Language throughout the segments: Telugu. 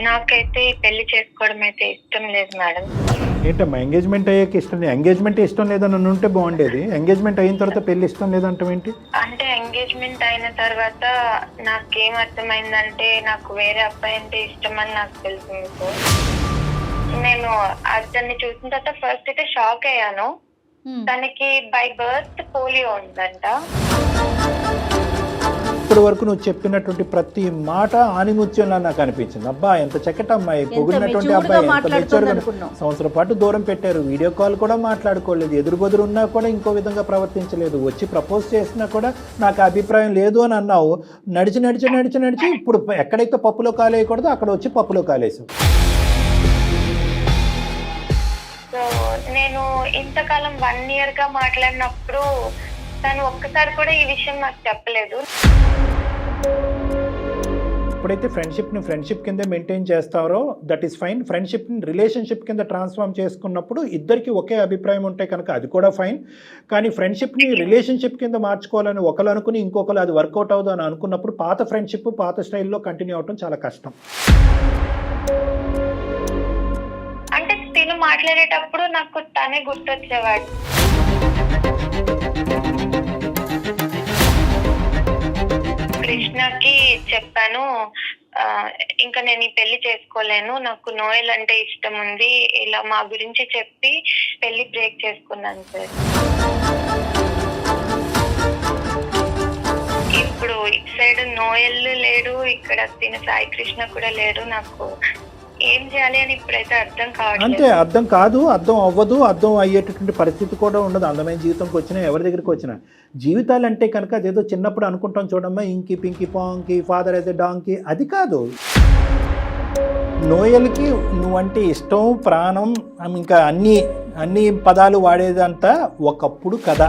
నాకైతే పెళ్లి చేసుకోవడం అయితే ఇష్టం లేదు మేడం. ఏంటమ్మా ఎంగేజ్మెంట్ అయ్యాక ఇష్టం లేదు? ఎంగేజ్మెంట్ ఇష్టం లేదని ఉంటే బాగుండేది, ఎంగేజ్మెంట్ అయిన తర్వాత పెళ్లి ఇష్టం లేదంటాం ఏంటి? అంటే ఎంగేజ్మెంట్ అయిన తర్వాత నాకేం అర్థమైందంటే నాకు వేరే అబ్బాయి అంటే ఇష్టం అని నాకు తెలిసింది సార్. నేను అతన్ని చూసిన తర్వాత ఫస్ట్ అయితే షాక్ అయ్యాను. తనకి బై బర్త్ పోలియో ఉందంట. ఇప్పటి వరకు నువ్వు చెప్పినటువంటి ప్రతి మాట ఆనిముత్యంలా నాకు అనిపించింది. అబ్బా ఎంత చక్కటి అమ్మాయి, పొగిడినటువంటి అబ్బాయి, ఎంత మెచ్యూర్గా సంవత్సరం పాటు దూరం పెట్టారు, వీడియో కాల్ కూడా మాట్లాడుకోలేదు, ఎదురు ఉన్నా కూడా ఇంకో విధంగా ప్రవర్తించలేదు, వచ్చి ప్రపోజ్ చేసినా కూడా నాకు అభిప్రాయం లేదు అని అన్నావు. నడిచి ఇప్పుడు ఎక్కడైతే పప్పులో కాలేయకూడదో అక్కడ వచ్చి పప్పులో కాలేసావు. సో నేను ఇంతకాలం 1 year గా మాట్లాడినప్పుడు తను ఒక్కసారి కూడా ఈ విషయం నాకు చెప్పలేదు. ఎప్పుడైతే ఫ్రెండ్షిప్ కింద మెయింటైన్ చేస్తారో దట్ ఈస్ ఫైన్. ఫ్రెండ్షిప్ని రిలేషన్షిప్ కింద ట్రాన్స్ఫార్మ్ చేసుకున్నప్పుడు ఇద్దరికి ఒకే అభిప్రాయం ఉంటే కనుక అది కూడా ఫైన్. కానీ ఫ్రెండ్షిప్ని రిలేషన్షిప్ కింద మార్చుకోవాలని ఒకరు అనుకుని ఇంకొకరు అది వర్కౌట్ అవుదు అని అనుకున్నప్పుడు పాత ఫ్రెండ్షిప్ పాత స్టైల్లో కంటిన్యూ అవడం చాలా కష్టం. అంటే తిను మాట్లాడేటప్పుడు నాకు తనే గుర్తొచ్చేవాడు. కృష్ణకి చెప్పాను, ఇంకా నేను ఈ పెళ్లి చేసుకోలేను, నాకు నోయల్ అంటే ఇష్టం ఉంది, ఇలా మా గురించి చెప్పి పెళ్లి బ్రేక్ చేసుకున్నాను సార్. ఇప్పుడు ఇటు సైడ్ నోయల్ లేడు, ఇక్కడ తిన సాయి కృష్ణ కూడా లేడు. నాకు ఏం చేయాలి అని ఇప్పుడైతే అర్థం కావట్లేదు. అంటే అర్థం కాదు, అర్థం అవ్వదు, అర్థం అయ్యేటటువంటి పరిస్థితి కూడా ఉండదు. అందమైన జీవితంకి వచ్చినా ఎవరి దగ్గరికి వచ్చినా జీవితాలు అంటే కనుక అదేదో చిన్నప్పుడు అనుకుంటాం చూడమ్మా, ఇంకి పింకి పాంకి ఫాదర్ అయితే డాంకి, అది కాదు. నోయల్కి నువ్వంటే ఇష్టం, ప్రాణం, ఇంకా అన్ని పదాలు వాడేదంతా ఒకప్పుడు కదా.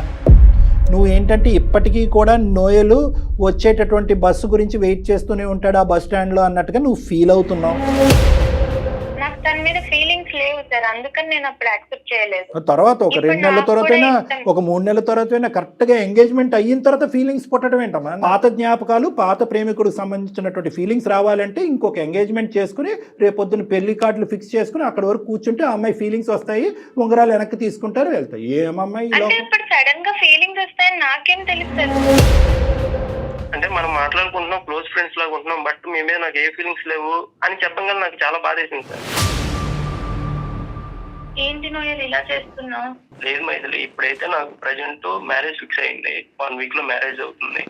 నువ్వు ఏంటంటే ఇప్పటికీ కూడా నోయలు వచ్చేటటువంటి బస్సు గురించి వెయిట్ చేస్తూనే ఉంటాడు ఆ బస్ స్టాండ్లో అన్నట్టుగా నువ్వు ఫీల్ అవుతున్నావు. నాకు తన మీద ఫీలింగ్స్ లేవు సార్, అందుకని నేను అప్పుడు యాక్సెప్ట్ చేయలేదు. తర్వాత ఒక 2 నెలల తర్వాత ఒక 3 నెలల తర్వాత కరెక్ట్గా ఎంగేజ్మెంట్ అయిన తర్వాత ఫీలింగ్స్ పుట్టడం ఏంటమ్మా? పాత జ్ఞాపకాలు, పాత ప్రేమికుడికి సంబంధించినటువంటి ఫీలింగ్స్ రావాలంటే ఇంకొక ఎంగేజ్మెంట్ చేసుకుని రేపొద్దున పెళ్లి కార్డులు ఫిక్స్ చేసుకుని అక్కడ వరకు కూర్చుంటే ఆ అమ్మాయి ఫీలింగ్స్ వస్తాయి, ఉంగరాలు వెనక్కి తీసుకుంటారు, వెళ్తాయి. ఏమమ్మాయి ఇప్పుడు సడన్ గా ఫీలింగ్స్ వస్తాయని నాకేం తెలుస్తుంది? అంటే మనం మాట్లాడుకుంటున్నాం, క్లోజ్ ఫ్రెండ్స్ లాగా ఉంటున్నాం, బట్ మీ మీద నాకు ఏ ఫీలింగ్స్ లేవు అని చెప్పగానే నాకు చాలా బాధేసింది సార్. ఏంటి నోయల్ ఇలా చేస్తున్నావు? లేదు మైథిలి, ఇప్పుడైతే నాకు ప్రజెంట్ మ్యారేజ్ ఫిక్స్ అయింది, 1 week లో మ్యారేజ్ అవుతుంది.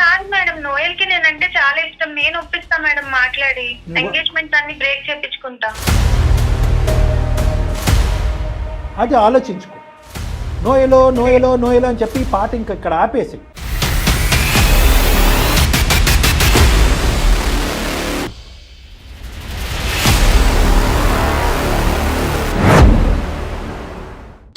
కాదు మేడం, నోయల్ కి నేనంటే చాలా ఇష్టం, నేను ఒప్పిస్తా మేడం మాట్లాడి ఎంగేజ్మెంట్ అన్ని బ్రేక్ చేపించుకుంటా. అది ఆలోచించుకో. నోయలో అని చెప్పి ఈ పాట ఇంక ఇక్కడ ఆపేసి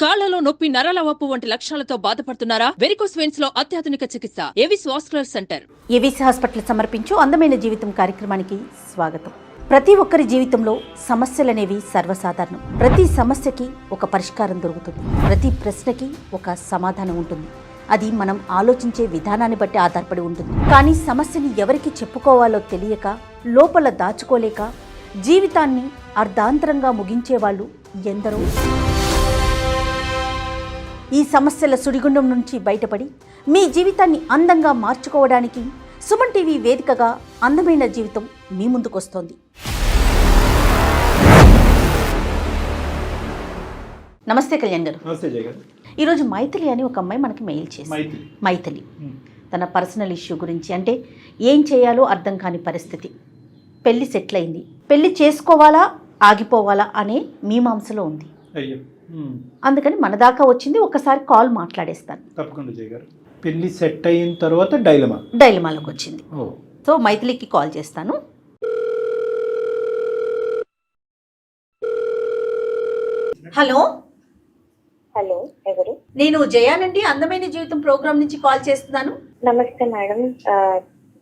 కాళ్లలో నొప్పి, నరాల వాపు వంటి లక్షణాలతో బాధపడుతున్నారా? వెరికోస్ వెయిన్స్ లో అత్యాధునిక చికిత్స Avis vascular centre. Avis hospital సమర్పించు అందమైన జీవితం కార్యక్రమానికి స్వాగతం. ప్రతి ఒక్కరి జీవితంలో సమస్యలనేవి సర్వసాధారణం. ప్రతి సమస్యకి ఒక పరిష్కారం దొరుకుతుంది, ప్రతి ప్రశ్నకి ఒక సమాధానం ఉంటుంది. అది మనం ఆలోచించే విధానాన్ని బట్టి ఆధారపడి ఉంటుంది. కానీ సమస్యని ఎవరికి చెప్పుకోవాలో తెలియక, లోపల దాచుకోలేక జీవితాన్ని అర్ధాంతరంగా ముగించే వాళ్ళు ఎందరో. ఈ సమస్యల సుడిగుండం నుంచి బయటపడి మీ జీవితాన్ని అందంగా మార్చుకోవడానికి సుమన్ టీవీ వేదికగా అందమైన జీవితం మీ ముందుకొస్తోంది. నమస్తే కళ్యాణ్ గారు. ఈరోజు మైథిలి అని ఒక అమ్మాయి మనకి మెయిల్ చేసింది. మైథిలి తన పర్సనల్ ఇష్యూ గురించి, అంటే ఏం చేయాలో అర్థం కాని పరిస్థితి. పెళ్లి సెటిల్ అయింది, పెళ్లి చేసుకోవాలా ఆగిపోవాలా అనే మీమాంసలో ఉంది. అందుకని మన దాకా వచ్చింది, ఒకసారి కాల్ మాట్లాడేస్తాను. తప్పకుండా జయ గారు. పెళ్లి సెట్ అయిన తర్వాత డైలమాలోకి వచ్చింది. సో మైథిలికి కాల్ చేస్తాను. హలో హలో, ఎవరు? నేను జయానండి, అందమైన జీవితం ప్రోగ్రామ్ నుంచి కాల్ చేస్తున్నాను. నమస్తే madam,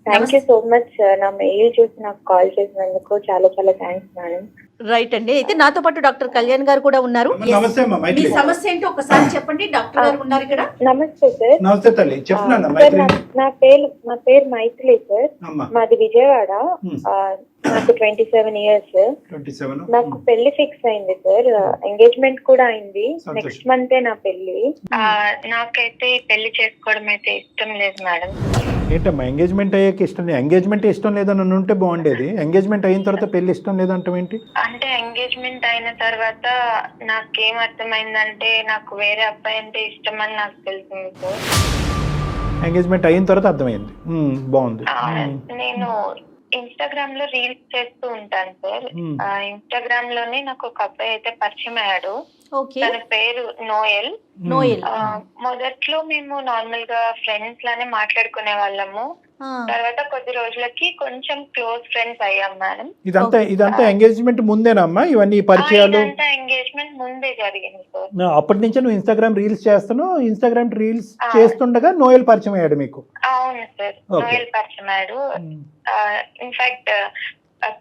thank you so much. నా మెయిల్ చూసి నాకు కాల్ చేసినందుకు చాలా చాలా థ్యాంక్స్ మేడం. రైట్ అండి. అయితే నాతో పాటు డాక్టర్ కళ్యాణ్ గారు కూడా ఉన్నారు. నమస్తే అమ్మా మీ మైత్రి. సమస్య ఏంటో ఒకసారి చెప్పండి. డాక్టర్ గారు ఉన్నారు ఇక్కడ. నమస్తే సార్. నమస్తే తల్లి, చెప్తున్నాను సార్, మైత్రి. నా పేరు మైథిలి సార్. అమ్మా మాది విజయవాడ. నాకు 27 ఇయర్స్. 27. నాకు పెళ్లి ఫిక్స్ అయింది సార్. ఎంగేజ్మెంట్ కూడా అయింది. సంతోషం. నెక్స్ట్ మంతే నా పెళ్లి. నాకైతే పెళ్లి చేసుకోవడం అయితే ఇష్టం లేదు మేడం. ఏంటమ్మా ఎంగేజ్మెంట్ అయ్యాక ఇష్టం లేదు? ఎంగేజ్మెంట్ ఇష్టం లేదని ఉంటే బాగుండేది. ఎంగేజ్మెంట్ అయిన తర్వాత పెళ్లి ఇష్టం లేదంటాం ఏంటి? అంటే ఎంగేజ్మెంట్ అయిన తర్వాత నాకేం అర్థమైందంటే నాకు వేరే అబ్బాయి అంటే ఇష్టం అని నాకు తెలిసింది సార్. ఎంగేజ్మెంట్ అయిన తర్వాత అర్థమైంది. బాగుంది. నేను ఇన్స్టాగ్రామ్ లో రీల్స్ చేస్తూ ఉంటాను సార్. ఇన్స్టాగ్రామ్ లోనే నాకు ఒక అబ్బాయి అయితే పరిచయం అయ్యాడు. తన పేరు నోయల్. మొదట్లో మేము నార్మల్ గా ఫ్రెండ్స్ లానే మాట్లాడుకునే వాళ్ళము. తర్వాత కొద్ది రోజులకి కొంచెం క్లోజ్ ఫ్రెండ్స్ అయ్యాం మేడం. ఇదంతా ఎంగేజ్మెంట్ ముందేనమ్మా ఇవన్నీ పరిచయాలు? ఎంగేజ్మెంట్ ముందే జరిగింది సార్. అప్పటి నుంచే నువ్వు ఇన్స్టాగ్రామ్ రీల్స్ చేస్తున్నావు. ఇన్స్టాగ్రామ్ రీల్స్ చేస్తుండగా నోయల్ పరిచయం అయ్యాడు మీకు? అవును సార్, నోయల్ పరిచయం అయ్యాడు. ఇన్ఫాక్ట్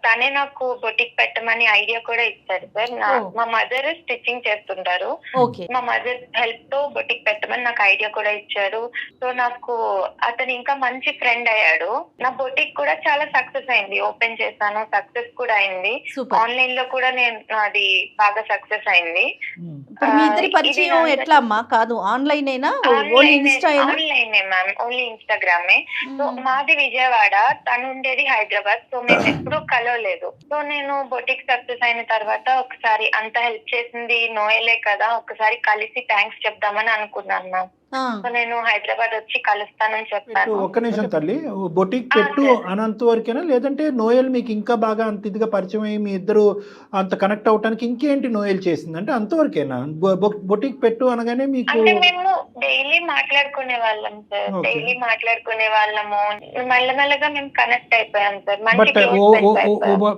తనే నాకు బొటిక్ పెట్టమని ఐడియా కూడా ఇచ్చాడు సార్. మా మదర్ స్టిచ్చింగ్ చేస్తుంటారు. మా మదర్ హెల్ప్ తో బొటిక్ పెట్టమని నాకు ఐడియా కూడా ఇచ్చారు. సో నాకు అతను ఇంకా మంచి ఫ్రెండ్ అయ్యాడు. నా బొటిక్ కూడా చాలా సక్సెస్ అయింది. ఓపెన్ చేశాను, సక్సెస్ కూడా అయింది. ఆన్లైన్ లో కూడా నేను అది బాగా సక్సెస్ అయింది. పరిచయం ఎట్లా అమ్మా? కాదు ఆన్లైన్ అయినా? ఆన్లైనే మ్యామ్, ఓన్లీ ఇన్స్టాగ్రామే. సో మాది విజయవాడ, తను ఉండేది హైదరాబాద్. సో మేము ఎప్పుడు కలవలేదు. సో నేను బొటిక్ సక్సెస్ అయిన తర్వాత ఒకసారి అంత హెల్ప్ చేసింది నోయలే కదా, ఒకసారి కలిసి థ్యాంక్స్ చెప్దామని అనుకున్నాను మ్యామ్. సో నేను హైదరాబాద్ వచ్చి కలుస్తానని చెప్పాను. ఒక్క నిమిషం తల్లి, బొటిక్ పెట్టు అనంత వరకేనా, లేదంటే నోయల్ మీకు ఇంకా బాగా అంత ఇదిగా పరిచయం అయ్యి మీ ఇద్దరు అంత కనెక్ట్ అవడానికి ఇంకేంటి నోయల్ చేసింది అంటే అంతవరకేనా? బొటిక్ పెట్టు అనగానే మీకు? అంటే మేము డైలీ మాట్లాడుకునే వాళ్ళం సార్, డైలీ మాట్లాడుకునే వాళ్ళము. మెల్లమెల్లగా మేము కనెక్ట్ అయిపోయాం sir.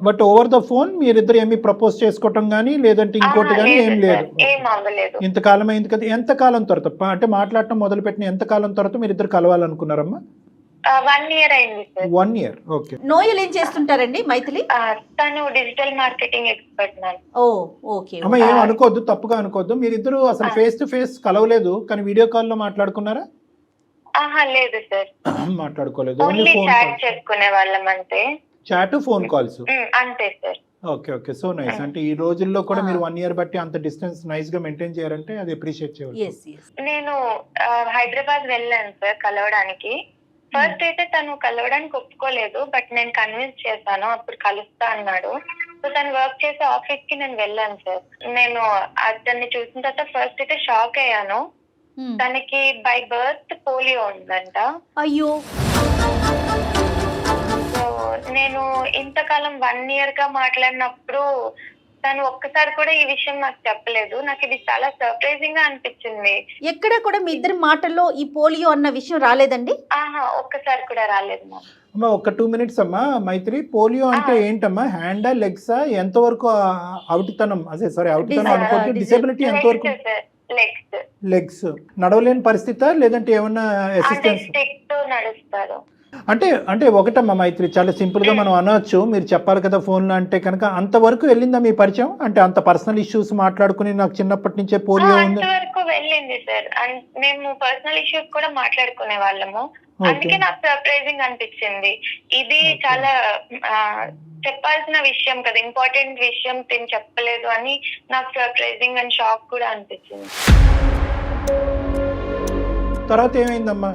But over the phone మీరిద్దరు ఏమి ప్రపోజ్ చేసుకోవటం గానీ లేదంటే ఇంకోటి గానీ ఏం లేదు? ఏం అవ్వలేదు. ఇంతకాలం అయింది కదా. ఎంత కాలం తర్వాత అంటే మాట్లాడటం మొదలు పెట్టిన ఎంత కాలం తర్వాత మీరు ఇద్దరు కలవాలనుకున్నారమ్మా? 1 year అయింది సార్. 1 year. ఓకే. నోయల్ ఏం చేస్తుంటారండి మైథిలి? తను digital marketing expert ma'am. Okay. అమ్మ ఏం అనుకోవద్దు, తప్పుగా అనుకోవద్దు. మీరిద్దరు అసలు ఫేస్ టు ఫేస్ కలవలేదు కానీ వీడియో కాల్ లో మాట్లాడుకున్నారా? లేదు సార్, మాట్లాడుకోలేదు. ఓన్లీ చాట్ చేసుకునే వాళ్ళం అంతే. చాట్, ఫోన్ కాల్స్ అంతే సార్. ఓకే. So nice. అంటే ఈ రోజుల్లో కూడా మీరు 1 year బట్టి అంత డిస్టెన్స్ నైస్ గా మెయింటైన్ చేయారంటే అది అప్రిషియేట్ చేయాలి. నేను హైదరాబాద్ వెళ్ళాను సార్ కలవడానికి. ఫస్ట్ అయితే తను కలవడానికి ఒప్పుకోలేదు, బట్ నేను కన్విన్స్ చేశాను. అప్పుడు కలుస్తా అన్నాడు. సో తను వర్క్ చేసే ఆఫీస్ కి నేను వెళ్ళాను సార్. నేను అతన్ని చూసిన తర్వాత ఫస్ట్ అయితే షాక్ అయ్యాను. తనకి బై బర్త్ పోలియో ఉందంట. అయ్యో. నేను ఇంతకాలం 1 year గా మాట్లాడినప్పుడు తను ఒక్కసారి కూడా ఈ విషయం నాకు చెప్పలేదు. నాకు ఇది చాలా సర్ప్రైజింగ్ గా అనిపించింది. ఎక్కడ కూడా మీ ఇద్దరి మాటల్లో ఈ పోలియో అన్న విషయం రాలేదండి? ఒక్కసారి కూడా రాలేదు అమ్మా. ఒక 2 minutes అమ్మా. మైత్రి, పోలియో అంటే ఏంటమ్మా? హ్యాండా, లెగ్సా? ఎంతవరకు అవుటితనం, అదే సారీ అవుటితనం అనుకోండి, డిసేబిలిటీ ఎంతవరకు? లెగ్స్. నడవలేని పరిస్థితా లేదంటే ఏమన్నా అసిస్టెన్స్? నడుస్తారు. అంటే ఒకటమ్మా మైత్రి, చాలా సింపుల్ గా మనం అనవచ్చు. మీరు చెప్పాలి కదా ఫోన్ లో అంటే కనుక. అంతవరకు వెళ్ళిందా మీ పరిచయం? అంటే అంత పర్సనల్ ఇష్యూస్ మాట్లాడుకుని నాకు చిన్నప్పటి నుంచే పోలియో ఉంది అంతవరకు వెళ్ళింది సార్. మేము పర్సనల్ ఇష్యూస్ కూడా మాట్లాడుకునే వాళ్ళము. అందుకే నాకు సర్ప్రైజింగ్ అనిపించింది. ఇది చాలా చెప్పాల్సిన విషయం కదా, ఇంపార్టెంట్ విషయం తిని చెప్పలేదు అని నాకు సర్ప్రైజింగ్ అండ్ షాక్ కూడా అనిపించింది. తర్వాత ఏమైందమ్మా?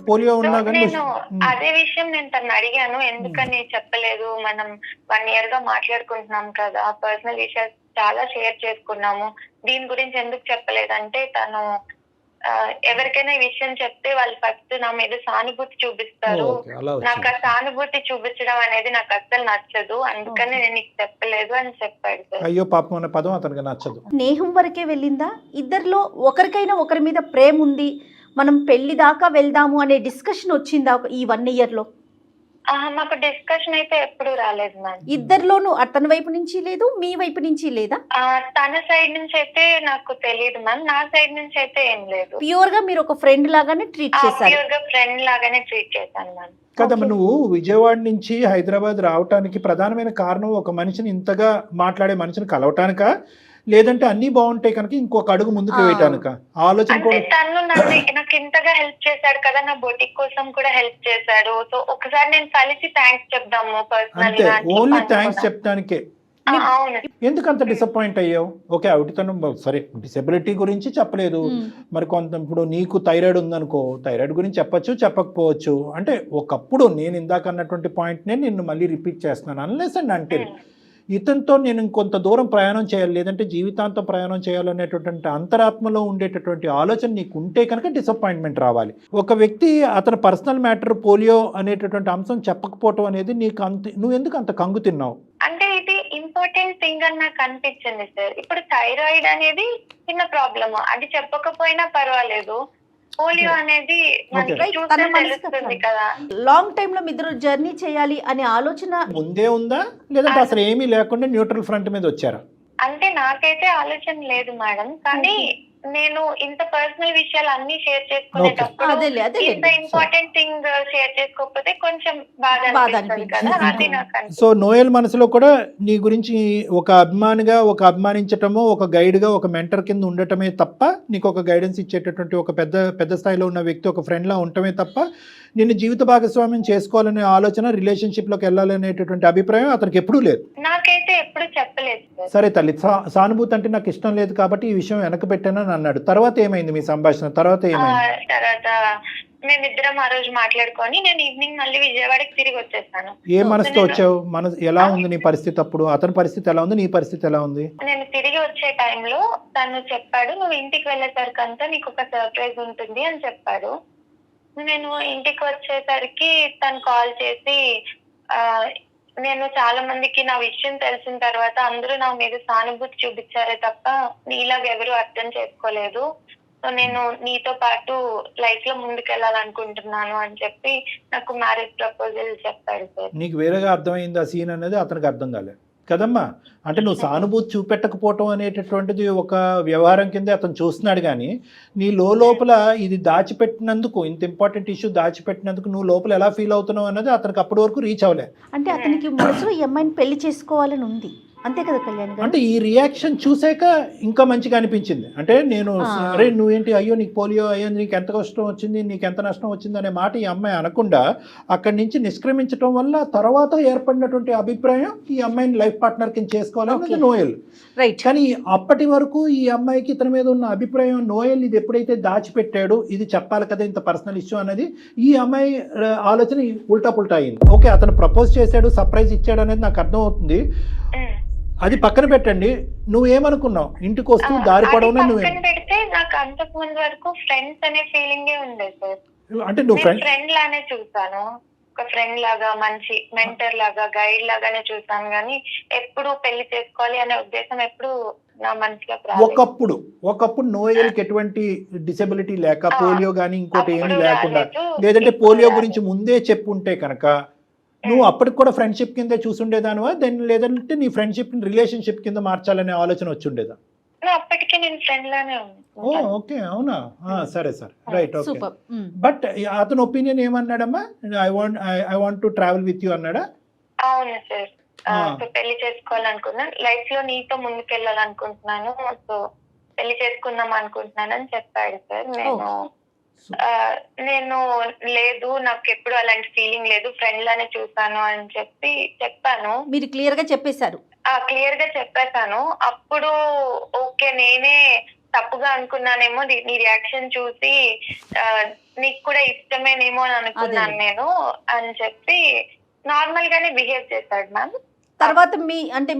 పోలియో ఉన్నా కానీ నేను అదే విషయం నేను తను అడిగాను, ఎందుకని చెప్పలేదు? మనం 1 year గా మాట్లాడుకుంటున్నాం కదా, పర్సనల్ విషయాలు చాలా షేర్ చేసుకున్నాము, దీని గురించి ఎందుకు చెప్పలేదంటే తను ఎవరికైనా ఈ విషయం చెప్తే వాళ్ళు ఫస్ట్ నా మీద సానుభూతి చూపిస్తారు. నాకు ఆ సానుభూతి చూపించడం అనేది నాకు అస్సలు నచ్చదు, అందుకని నేను నీకు చెప్పలేదు అని చెప్పాడు సార్. అయ్యో పాపం అనే పదం అతనికి నచ్చదు. స్నేహం వరకే వెళ్ళిందా? ఇద్దరిలో ఒకరికైనా ఒకరి మీద ప్రేమ ఉంది, మనం పెళ్లి దాకా వెళ్దాము అనే డిస్కషన్ వచ్చిందా ఈ 1 year లో? మాకు డిస్కషన్ అయితే ఎప్పుడు రాలేదు మ్యామ్. ఇద్దరిలోనూ అతని వైపు నుంచి లేదు, మీ వైపు నుంచి లేదా? తన సైడ్ నుంచి అయితే నాకు తెలియదు మ్యామ్, నా సైడ్ నుంచి అయితే ఏం లేదు. ప్యూర్ గా మీరు ఒక ఫ్రెండ్ లాగానే ట్రీట్ చేశారు? ప్యూర్ గా ఫ్రెండ్ లాగానే ట్రీట్ చేశాను మ్యామ్. కదమ్మా, నువ్వు విజయవాడ నుంచి హైదరాబాద్ రావటానికి ప్రధానమైన కారణం ఒక మనిషిని ఇంతగా మాట్లాడే మనిషిని కలవటానికా, లేదంటే అన్ని బాగుంటాయి కనుక ఇంకొక అడుగు ముందుకు వేయటానిక? ఆలోచన అంటే కూడా తను నాకు ఇంతగా హెల్ప్ చేశాడు కదా, నా బొటిక్ కోసం కూడా హెల్ప్ చేశాడు. సో ఒకసారి నేను కలిసి థ్యాంక్స్ చెప్దాము పర్సనల్ అంతే, గా. ఓన్లీ థ్యాంక్స్ చెప్తానికే. అవును. ఎందుకు అంత డిసప్పాయింట్ అయ్యావు? ఓకే, అవిటితనం సరే, డిసెబిలిటీ గురించి చెప్పలేదు. మరి కొంత ఇప్పుడు నీకు థైరాయిడ్ ఉందనుకో, థైరాయిడ్ గురించి చెప్పచ్చు, చెప్పకపోవచ్చు. అంటే ఒకప్పుడు నేను ఇందాక అన్నటువంటి పాయింట్నే నిన్ను మళ్ళీ రిపీట్ చేస్తున్నాను. అన్లెస్ అండ్ అంటే ఇతనితో నేను ఇంకొంత దూరం ప్రయాణం చేయాలి, లేదంటే జీవితాంతం ప్రయాణం చేయాలనేటటువంటి అంతరాత్మలో ఉండేటటువంటి ఆలోచన నీకు ఉంటే కనుక డిసప్పాయింట్మెంట్ రావాలి. ఒక వ్యక్తి అతని పర్సనల్ మ్యాటర్ పోలియో అనేటటువంటి అంశం చెప్పకపోవటం అనేది నీకు నువ్వు ఎందుకు అంత కంగు తిన్నావు? అంటే ఇది ఇంపార్టెంట్ థింగ్ అని నాకు అనిపించింది సార్. ఇప్పుడు థైరాయిడ్ అనేది చిన్న ప్రాబ్లమ్, అది చెప్పకపోయినా పర్వాలేదు. పోలియో అనేది తెలుస్తుంది కదా. లాంగ్ టైమ్ లో మీ ఇద్దరు జర్నీ చేయాలి అనే ఆలోచన ముందే ఉందా, లేదంటే అసలు ఏమీ లేకుండా న్యూట్రల్ ఫ్రంట్ మీద వచ్చారా? అంటే నాకైతే ఆలోచన లేదు మేడం, కానీ నేను ఇంత పర్సనల్ విషయాలు అన్ని షేర్ చేసుకునేటప్పుడు ఇంత ఇంపార్టెంట్ థింగ్ షేర్ చేసుకోకపోతే కొంచెం బాధ అనిపిస్తుంది కదా, అది నాకు. సో నోయల్ మనసులో కూడా నీ గురించి ఒక అభిమానిగా, ఒక అభిమానించటము, ఒక గైడ్ గా, ఒక మెంటర్ కింద ఉండటమే తప్ప, నీకు ఒక గైడెన్స్ ఇచ్చేటటువంటి ఒక పెద్ద స్థాయిలో ఉన్న వ్యక్తి, ఒక ఫ్రెండ్ లా ఉండటమే తప్ప నిన్ను జీవిత భాగస్వామ్యం చేసుకోవాలనే ఆలోచన, రిలేషన్షిప్ లోకి వెళ్ళాలనేటటువంటి అభిప్రాయం అతనికి ఎప్పుడూ లేదు. నాకైతే ఎప్పుడు చెప్పలేదు. సరే తల్లి, సానుభూతి అంటే నాకు ఇష్టం లేదు కాబట్టి ఈ విషయం వెనక పెట్టానని అన్నాడు. తర్వాత ఏమైంది మీ సంభాషణ? తర్వాత ఏమైంది? తర్వాత మేమిద్దరం ఆ రోజు మాట్లాడుకొని నేను ఈవినింగ్ మళ్ళీ విజయవాడకి తిరిగి వచ్చేసాను. ఏ మనసుతో వచ్చావు? ఎలా ఉంది నీ పరిస్థితి అప్పుడు? అతని పరిస్థితి ఎలా ఉంది, నీ పరిస్థితి ఎలా ఉంది? నేను తిరిగి వచ్చే టైంలో తను చెప్పాడు, నువ్వు ఇంటికి వెళ్ళేసరికంతా నీకు ఒక సర్ప్రైజ్ ఉంటుంది అని చెప్పాడు. నేను ఇంటికి వచ్చేసరికి తను కాల్ చేసి, నేను చాలా మందికి నా విషయం తెలిసిన తర్వాత అందరూ నా మీద సానుభూతి చూపించారే తప్ప నీలాగా ఎవరు అర్థం చేసుకోలేదు. సో నేను నీతో పాటు లైఫ్ లో ముందుకెళ్ళాలనుకుంటున్నాను అని చెప్పి నాకు మ్యారేజ్ ప్రపోజల్ చెప్పాడు సార్. నీకు వేరేగా అర్థమైంది ఆ సీన్ అనేది, అతనికి అర్థం కాలేదు కదమ్మా. అంటే నువ్వు సానుభూతి చూపెట్టకపోవటం అనేటటువంటిది ఒక వ్యవహారం కింద అతను చూస్తున్నాడు, కానీ నీ లోపల ఇది దాచిపెట్టినందుకు, ఇంత ఇంపార్టెంట్ ఇష్యూ దాచిపెట్టినందుకు నువ్వు లోపల ఎలా ఫీల్ అవుతున్నావు అన్నది అతనికి అప్పటి వరకు రీచ్ అవ్వలే. అంటే అతనికి మనసులో ఈ అమ్మాయిని పెళ్లి చేసుకోవాలని ఉంది, అంతే కదా కళ్యాణ్ గారు? అంటే ఈ రియాక్షన్ చూసాక ఇంకా మంచిగా అనిపించింది. అంటే నేను అరే నువ్వేంటి, అయ్యో నీకు పోలియో, అయ్యో నీకు ఎంత కష్టం వచ్చింది, నీకు ఎంత నష్టం వచ్చింది అనే మాట ఈ అమ్మాయి అనకుండా అక్కడి నుంచి నిష్క్రమించడం వల్ల తర్వాత ఏర్పడినటువంటి అభిప్రాయం ఈ అమ్మాయిని లైఫ్ పార్ట్నర్ కింద చేసుకోవాలన్నది నోయల్. రైట్. కానీ అప్పటి వరకు ఈ అమ్మాయికి ఇతని మీద ఉన్న అభిప్రాయం, నోయల్ ఇది ఎప్పుడైతే దాచిపెట్టాడు, ఇది చెప్పాలి కదా ఇంత పర్సనల్ ఇష్యూ అనేది, ఈ అమ్మాయి ఆలోచన ఉల్టా పుల్టా అయింది. ఓకే, అతను ప్రపోజ్ చేశాడు, సర్ప్రైజ్ ఇచ్చాడు అనేది నాకు అర్థం అవుతుంది, అది పక్కన పెట్టండి. నువ్వేమనుకున్నావు ఇంటికి వస్తూ దారి పడవనే? పెడితే నాకు అంతకు ముందు వరకు ఫ్రెండ్స్ అనే ఫీలింగే ఉండేది సార్. అంటే నువ్వు ఫ్రెండ్ లానే చూసాను, ఒక ఫ్రెండ్ లాగా, మంచి మెంటర్ లాగా, గైడ్ లాగానే చూసాను, కానీ ఎప్పుడు పెళ్లి చేసుకోవాలి అనే ఉద్దేశం ఎప్పుడు నా మనసులో రాలేదు. ఒకప్పుడు నోయల్కి ఎటువంటి డిసెబిలిటీ లేక, పోలియో గానీ ఇంకోటి ఏమీ లేకుండా, లేదంటే పోలియో గురించి ముందే చెప్పుంటే కనుక నువ్వు అప్పటికి కూడా ఫ్రెండ్షిప్ కింద చూసుండేదానివా, దాన్ని లేదంటే నీ ఫ్రెండ్షిప్ రిలేషన్షిప్ కింద మార్చాలనే ఆలోచన వచ్చి ఉండేదా? అప్పటికే నేను ఫ్రెండ్ లానే ఉన్నాను. ఓకే, అవునా? సరే సరే, రైట్, ఓకే. బట్ అతని ఒపీనియన్ ఏమన్నాడమ్మా? I want to travel with you అన్నాడా? అవును సార్, పెళ్లి చేసుకోవాలనుకున్నాను, లైఫ్ లో నీతో ముందుకెళ్ళాలనుకుంటున్నాను, సో పెళ్లి చేసుకుందాం అనుకుంటున్నాను అని చెప్పాడు సార్. నేను లేదు, నాకు ఎప్పుడు అలాంటి ఫీలింగ్ లేదు, ఫ్రెండ్ లానే చూసాను అని చెప్పాను. మీరు క్లియర్ గా చెప్పేశారు? క్లియర్ గా చెప్పేశాను. అప్పుడు ఓకే, నేనే తప్పుగా అనుకున్నానేమో, నీ రియాక్షన్ చూసి నీకు కూడా ఇష్టమేనేమో అని అనుకున్నాను నేను అని చెప్పి నార్మల్ గానే బిహేవ్ చేశాడు మ్యామ్. తర్వాత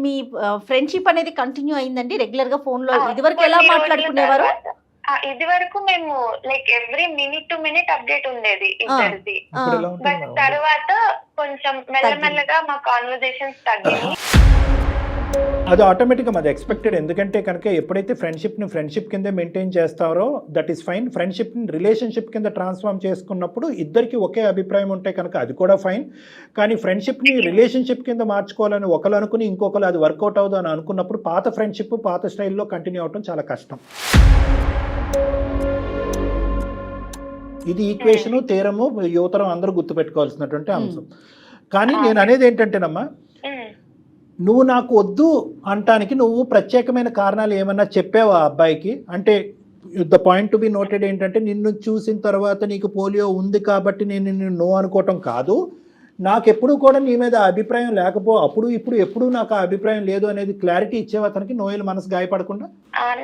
మీ ఫ్రెండ్షిప్ అనేది కంటిన్యూ అయిందండి రెగ్యులర్ గా ఫోన్ లో? ఇదివరకు ఎలా మాట్లాడుకునేవారు? ఇది వరకు మేము like every minute to minute update ఉండేది ఇద్దరిది. బట్ తర్వాత కొంచెం మెల్లమెల్లగా మా కాన్వర్సేషన్స్ తగ్గింది. అది ఆటోమేటిక్గా అది ఎక్స్పెక్టెడ్. ఎందుకంటే కనుక ఎప్పుడైతే ఫ్రెండ్షిప్ కింద మెయింటైన్ చేస్తారో దట్ ఈస్ ఫైన్. ఫ్రెండ్షిప్ని రిలేషన్షిప్ కింద ట్రాన్స్ఫార్మ్ చేసుకున్నప్పుడు ఇద్దరికి ఒకే అభిప్రాయం ఉంటే కనుక అది కూడా ఫైన్. కానీ ఫ్రెండ్షిప్ని రిలేషన్షిప్ కింద మార్చుకోవాలని ఒకరు అనుకుని ఇంకొకరు అది వర్కౌట్ అవుదు అని అనుకున్నప్పుడు పాత ఫ్రెండ్షిప్ పాత స్టైల్లో కంటిన్యూ అవడం చాలా కష్టం. ఇది ఈక్వేషను, తీరము, యువతరం అందరూ గుర్తుపెట్టుకోవాల్సినటువంటి అంశం. కానీ నేను అనేది ఏంటంటేనమ్మా, నువ్వు నాకు వద్దు అంటానికి నువ్వు ప్రత్యేకమైన కారణాలు ఏమన్నా చెప్పావా అబ్బాయికి? అంటే the point to be noted ఏంటంటే, నిన్ను చూసిన తర్వాత నీకు పోలియో ఉంది కాబట్టి నేను నిన్ను నో అనుకోవటం కాదు, నాకెప్పుడు కూడా నీ మీద అభిప్రాయం అప్పుడు ఇప్పుడు ఎప్పుడు నాకు ఆ అభిప్రాయం లేదు అనేది క్లారిటీ ఇచ్చేవా అతనికి, నోయలు మనసు గాయపడకుండా?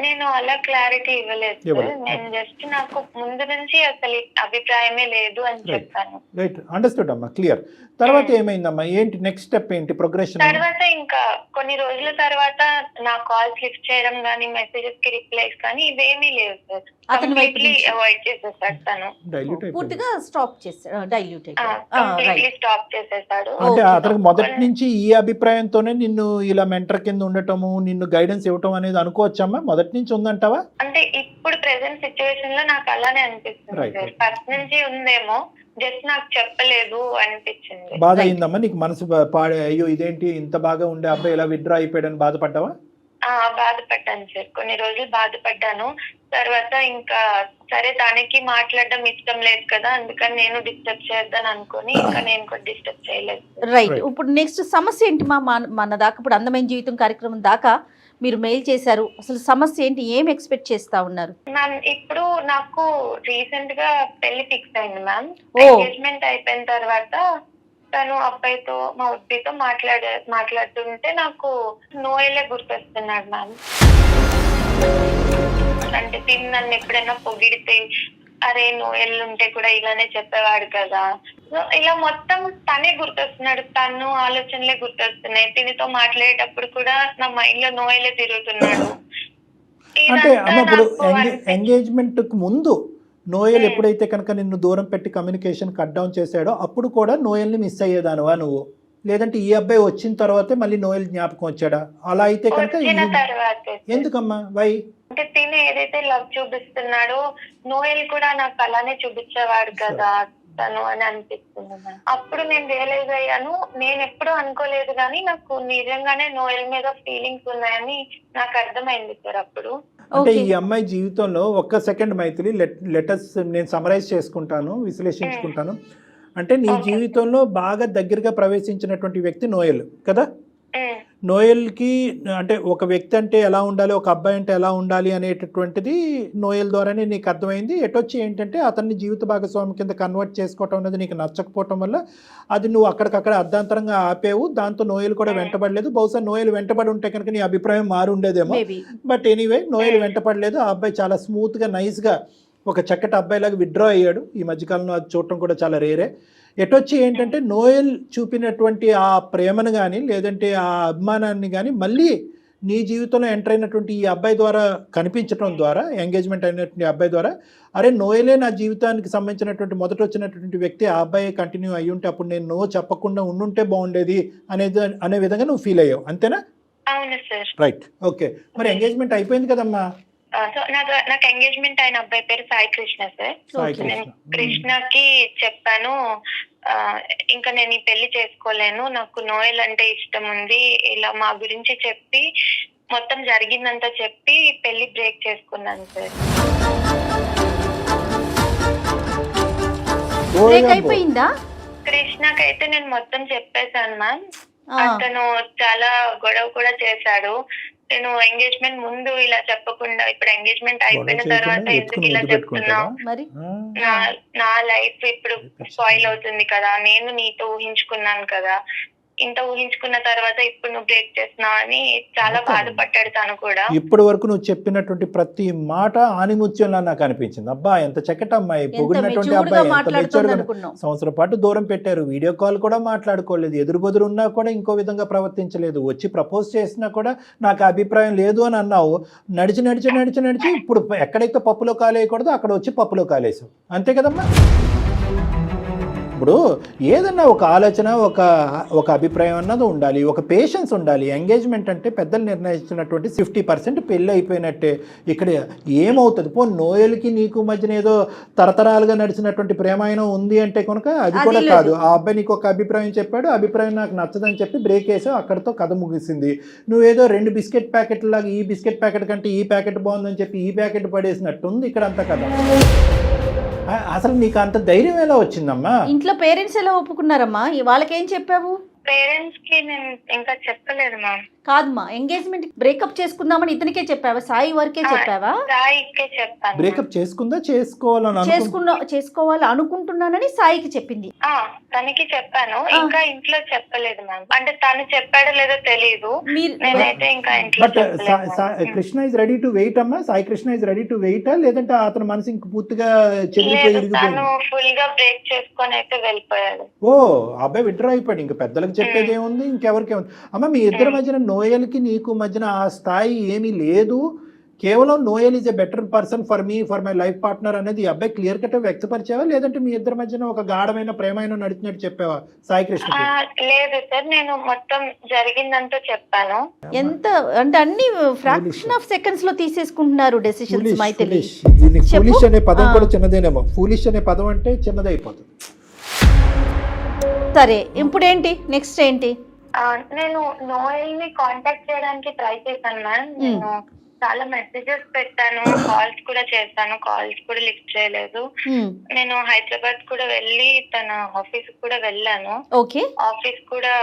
నేను అలా క్లారిటీ ఇవ్వలేదు. నేను జస్ట్ నాకు ముందు నుంచి అసలు అభిప్రాయమే లేదు అని చెప్పాను. రైట్, అండర్స్టూడ్ అమ్మా, క్లియర్. తర్వాత ఏమైందమ్మా, ఏంటి నెక్స్ట్ స్టెప్, ఏంటి ప్రోగ్రెషన్? తర్వాత ఇంకా కొన్ని రోజుల తర్వాత నా కాల్స్ లిఫ్ట్ చేయడం కానీ మెసేజెస్ కి రిప్లైస్ కానీ ఇవేమీ లేవు సార్. కంప్లీట్లీ అవాయిడ్ చేసేసాడు తను. పూర్తిగా స్టాప్ చేసాడు, డైల్యూట్ కంప్లీట్లీ స్టాప్ చేసేసాడు. అంటే అతనికి మొదటి నుంచి ఈ అభిప్రాయంతోనే నిన్ను ఇలా మెంటర్ కింద ఉండటము, నిన్ను గైడెన్స్ ఇవ్వటం అనేది అనుకోవచ్చమ్మా? మొదటి నుంచి ఉందంటావా? అంటే ఇప్పుడు ప్రెసెంట్ సిచ్యువేషన్ లో నాకు అలానే అనిపిస్తుంది సార్. ఫస్ట్ నుంచి ఉందేమో, జస్ట్ నాకు చెప్పలేదు అనిపించింది. బాధ అయిందమ్మా నీకు? మనసు అయ్యో ఇదేంటి ఇంత బాగా ఉండే అబ్బాయి ఇలా విత్డ్రా అయిపోయాడని బాధపడ్డావా? బాధపడ్డాను సార్, కొన్ని రోజులు బాధపడ్డాను. తర్వాత ఇంకా సరే తనకి మాట్లాడడం ఇష్టం లేదు కదా, అందుకని నేను డిస్టర్బ్ చేద్దాను అనుకుని ఇంకా నేను కూడా డిస్టర్బ్ చేయలేదు. రైట్, ఇప్పుడు నెక్స్ట్ సమస్య ఏంటి మన దాకా ఇప్పుడు అందమైన జీవితం కార్యక్రమం దాకా మీరు మెయిల్ చేశారు, అసలు సమస్య ఏంటి, ఏం ఎక్స్పెక్ట్ చేస్తా ఉన్నారు? మ్యామ్ ఇప్పుడు నాకు రీసెంట్ గా పెళ్లి ఫిక్స్ అయింది మ్యామ్. ఎంగేజ్మెంట్ అయిపోయిన తర్వాత తను అబ్బాయితో మా ఉద్దితో మాట్లాడుతుంటే నాకు నోయలే గుర్తొస్తున్నాడు మ్యామ్. అంటే తిని నన్ను ఎప్పుడైనా పొగిడితే అరే నోయల్ ఉంటే కూడా ఇలానే చెప్పేవాడు కదా, ఇలా మొత్తం తనే గుర్తొస్తున్నాడు, తను ఆలోచనలే గుర్తొస్తున్నాయి. తినితో మాట్లాడేటప్పుడు కూడా నా మైండ్ లో నోయలే తిరుగుతున్నాడు. అంటే అమ్మ ఇప్పుడు ఎంగేజ్మెంట్ కు ముందు నోయల్ ఎప్పుడైతే కనుక నిన్ను దూరం పెట్టి కమ్యూనికేషన్ కట్ డౌన్ చేశాడో అప్పుడు కూడా నోయల్ని మిస్ అయ్యేదానువా నువ్వు? లేదంటే ఈ అబ్బాయి వచ్చిన తర్వాతే మళ్ళీ నోయల్ జ్ఞాపకం వచ్చాడా? అలా అయితే కనుక ఎందుకమ్మా, వై? అంటే తిని ఏదైతే లవ్ చూపిస్తున్నాడో నోయల్ కూడా నాకు అలానే చూపించేవాడు కదా తను అని అనిపిస్తుంది. అప్పుడు నేను రియలైజ్ అయ్యాను, నేను ఎప్పుడు అనుకోలేదు కానీ నాకు నిజంగానే నోయల్ మీద ఫీలింగ్స్ ఉన్నాయని నాకు అర్థమైంది సార్ అప్పుడు. అంటే ఈ అమ్మాయి జీవితంలో ఒక్క సెకండ్ మైథిలి, లెటర్స్ నేను సమరైజ్ చేసుకుంటాను, విశ్లేషించుకుంటాను. అంటే నీ జీవితంలో బాగా దగ్గరగా ప్రవేశించినటువంటి వ్యక్తి నోయల్ కదా? నోయల్కి అంటే ఒక వ్యక్తి అంటే ఎలా ఉండాలి, ఒక అబ్బాయి అంటే ఎలా ఉండాలి అనేటటువంటిది నోయల్ ద్వారానే నీకు అర్థమైంది. ఎటొచ్చి ఏంటంటే అతన్ని జీవిత భాగస్వామి కింద కన్వర్ట్ చేసుకోవటం అనేది నీకు నచ్చకపోవటం వల్ల అది నువ్వు అక్కడికక్కడ అర్ధాంతరంగా ఆపేవు. దాంతో నోయల్ కూడా వెంటబడలేదు. బహుశా నోయల్ వెంటబడి ఉంటే కనుక నీ అభిప్రాయం మారు ఉండేదేమో. బట్ ఎనీవే నోయల్ వెంటపడలేదు. ఆ అబ్బాయి చాలా స్మూత్గా నైస్గా ఒక చక్కటి అబ్బాయిలాగా విత్డ్రా అయ్యాడు. ఈ మధ్యకాలంలో అది చూడటం కూడా చాలా రేరే. ఎటొచ్చి ఏంటంటే నోయల్ చూపినటువంటి ఆ ప్రేమను కానీ లేదంటే ఆ అభిమానాన్ని కానీ మళ్ళీ నీ జీవితంలో ఎంటర్ అయినటువంటి ఈ అబ్బాయి ద్వారా కనిపించడం ద్వారా, ఎంగేజ్మెంట్ అయినటువంటి అబ్బాయి ద్వారా, అరే నోయలే నా జీవితానికి సంబంధించినటువంటి మొదట వచ్చినటువంటి వ్యక్తి, ఆ అబ్బాయి కంటిన్యూ అయ్యి ఉంటే అప్పుడు నేను నో చెప్పకుండా ఉండుంటే బాగుండేది అనే విధంగా నువ్వు ఫీల్ అయ్యావు, అంతేనా? అవును సార్. Right, okay. మరి ఎంగేజ్మెంట్ అయిపోయింది కదమ్మా? నాకు ఎంగేజ్మెంట్ అయిన అబ్బాయి పేరు సాయి కృష్ణ సార్. నేను కృష్ణకి చెప్పాను, ఇంకా నేను ఈ పెళ్లి చేసుకోలేను, నాకు నోయల్ అంటే ఇష్టం ఉంది, ఇలా మా గురించి చెప్పి మొత్తం జరిగిందంతా చెప్పి పెళ్లి బ్రేక్ చేసుకున్నాను సార్. అయిపోయిందా? కృష్ణకైతే నేను మొత్తం చెప్పేశాను మ్యామ్. అతను చాలా గొడవ కూడా చేశాడు. నేను ఎంగేజ్మెంట్ ముందు ఇలా చెప్పకుండా ఇప్పుడు ఎంగేజ్మెంట్ అయిపోయిన తర్వాత ఎందుకు ఇలా చెప్తున్నావు, నా లైఫ్ ఇప్పుడు స్పాయిల్ అవుతుంది కదా, నేను నీతో ఊహించుకున్నాను కదా, ఇంత ఊహించుకున్న తర్వాత ఇప్పుడు నువ్వు బ్రేక్ చేస్తున్నావు అని చాలా బాధపడ్డాడు తను కూడా. ఇప్పటి వరకు నువ్వు చెప్పినటువంటి ప్రతి మాట ఆనిముత్యంలా నాకు అనిపించింది. అబ్బా ఎంత చక్కటి అమ్మాయి, పొగిడినటువంటి అబ్బాయి, ఎంత మెచ్యూర్గా. సంవత్సరం పాటు దూరం పెట్టారు, వీడియో కాల్ కూడా మాట్లాడుకోలేదు, ఎదురుబెదురు ఉన్నా కూడా ఇంకో విధంగా ప్రవర్తించలేదు, వచ్చి ప్రపోజ్ చేసినా కూడా నాకు అభిప్రాయం లేదు అని అన్నావు. నడిచి నడిచి నడిచి నడిచి ఇప్పుడు ఎక్కడైతే పప్పులో కాలేయకూడదో అక్కడ వచ్చి పప్పులో కాలేసావు, అంతే కదమ్మా? ఇప్పుడు ఏదన్నా ఒక ఆలోచన ఒక అభిప్రాయం అన్నది ఉండాలి, ఒక పేషెన్స్ ఉండాలి. ఎంగేజ్మెంట్ అంటే పెద్దలు నిర్ణయించినటువంటి 50% పెళ్ళి అయిపోయినట్టే. ఇక్కడ ఏమవుతుంది? నోయల్కి నీకు మధ్యన ఏదో తరతరాలుగా నడిచినటువంటి ప్రేమాయణం ఉంది అంటే కనుక అది కూడా కాదు. ఆ అబ్బాయి నీకు ఒక అభిప్రాయం చెప్పాడు, అభిప్రాయం నాకు నచ్చదని చెప్పి బ్రేక్ వేసావు, అక్కడితో కథ ముగిసింది. నువ్వేదో 2 బిస్కెట్ ప్యాకెట్ లాగా ఈ బిస్కెట్ ప్యాకెట్ కంటే ఈ ప్యాకెట్ బాగుందని చెప్పి ఈ ప్యాకెట్ పడేసినట్టుంది ఇక్కడ అంతా కదా. అసలు నీకు అంత ధైర్యం ఎలా వచ్చిందమ్మా? ఇంట్లో పేరెంట్స్ ఎలా ఒప్పుకున్నారమ్మా? వాళ్ళకేం చెప్పావు? పేరెంట్స్ కి నేను ఇంకా చెప్పలేదు మ్యామ్. కాదమ్మా, ఎంగేజ్మెంట్ బ్రేకప్ చేసుకుందామని ఇతనికే చెప్పావా? సాయి వరకే చెప్పావా? సాయికే చెప్పాను. బ్రేకప్ చేసుకుందా చేసుకోవాలి అనుకుంటున్నానని సాయికి చెప్పింది. తనకి చెప్పాను, ఇంకా ఇంట్లో చెప్పలేదు మ్యామ్. అంటే తను చెప్పాడో లేదో తెలియదు, నేనైతే ఇంకా ఇంట్లో చెప్పలేదు. Krishna is ready to wait అమ్మా? Sai Krishna is ready to wait లేదంటే అతని మనసు ఇంక పూర్తిగా తను ఫుల్ గా బ్రేక్ చేసుకొని అయితే వెళ్ళిపోయాడు. ఓ, అబ్బాయి విడ్రా అయిపోయాడు. ఇంక పెద్దలకు చెప్పేది ఏముంది, ఇంకెవరికేముంది? అమ్మ, మీ ఇద్దరి మధ్యన నోయల్కి నీకు మధ్యన ఆ స్థాయి ఏమీ లేదు. కేవలం Noel is a better person for me, for my life partner అనేది ఈ అబ్బాయి క్లియర్ కట్ వ్యక్తపరిచావా, లేదంటే మీ ఇద్దరి మధ్యన ఒక గాఢమైన ప్రేమైన నడిచినట్టు చెప్పావా సాయి కృష్ణ? లేదు సార్, నేను మొత్తం జరిగిందంతా చెప్పాను. ఎంత అంటే అన్ని ఫ్రాక్షన్ ఆఫ్ సెకండ్స్ లో తీసేసుకుంటున్నారు డెసిషన్స్. ఫూలిష్ అనే పదం కూడా చిన్నదేనేమో. ఫూలిష్ అనే పదం అంటే చిన్నదైపోతుంది. సరే, ఇప్పుడేంటి నెక్స్ట్ ఏంటి? నేను నోయల్ ని కాంటాక్ట్ చేయడానికి ట్రై చేశాను మ్యామ్. నేను చాలా మెసేజెస్ పెట్టాను, కాల్స్ కూడా చేశాను, కాల్స్ కూడా లిఫ్ట్ చేయలేదు. నేను హైదరాబాద్ కూడా వెళ్ళి తన ఆఫీస్ కూడా వెళ్ళాను. ఓకే, ఆఫీస్ కూడా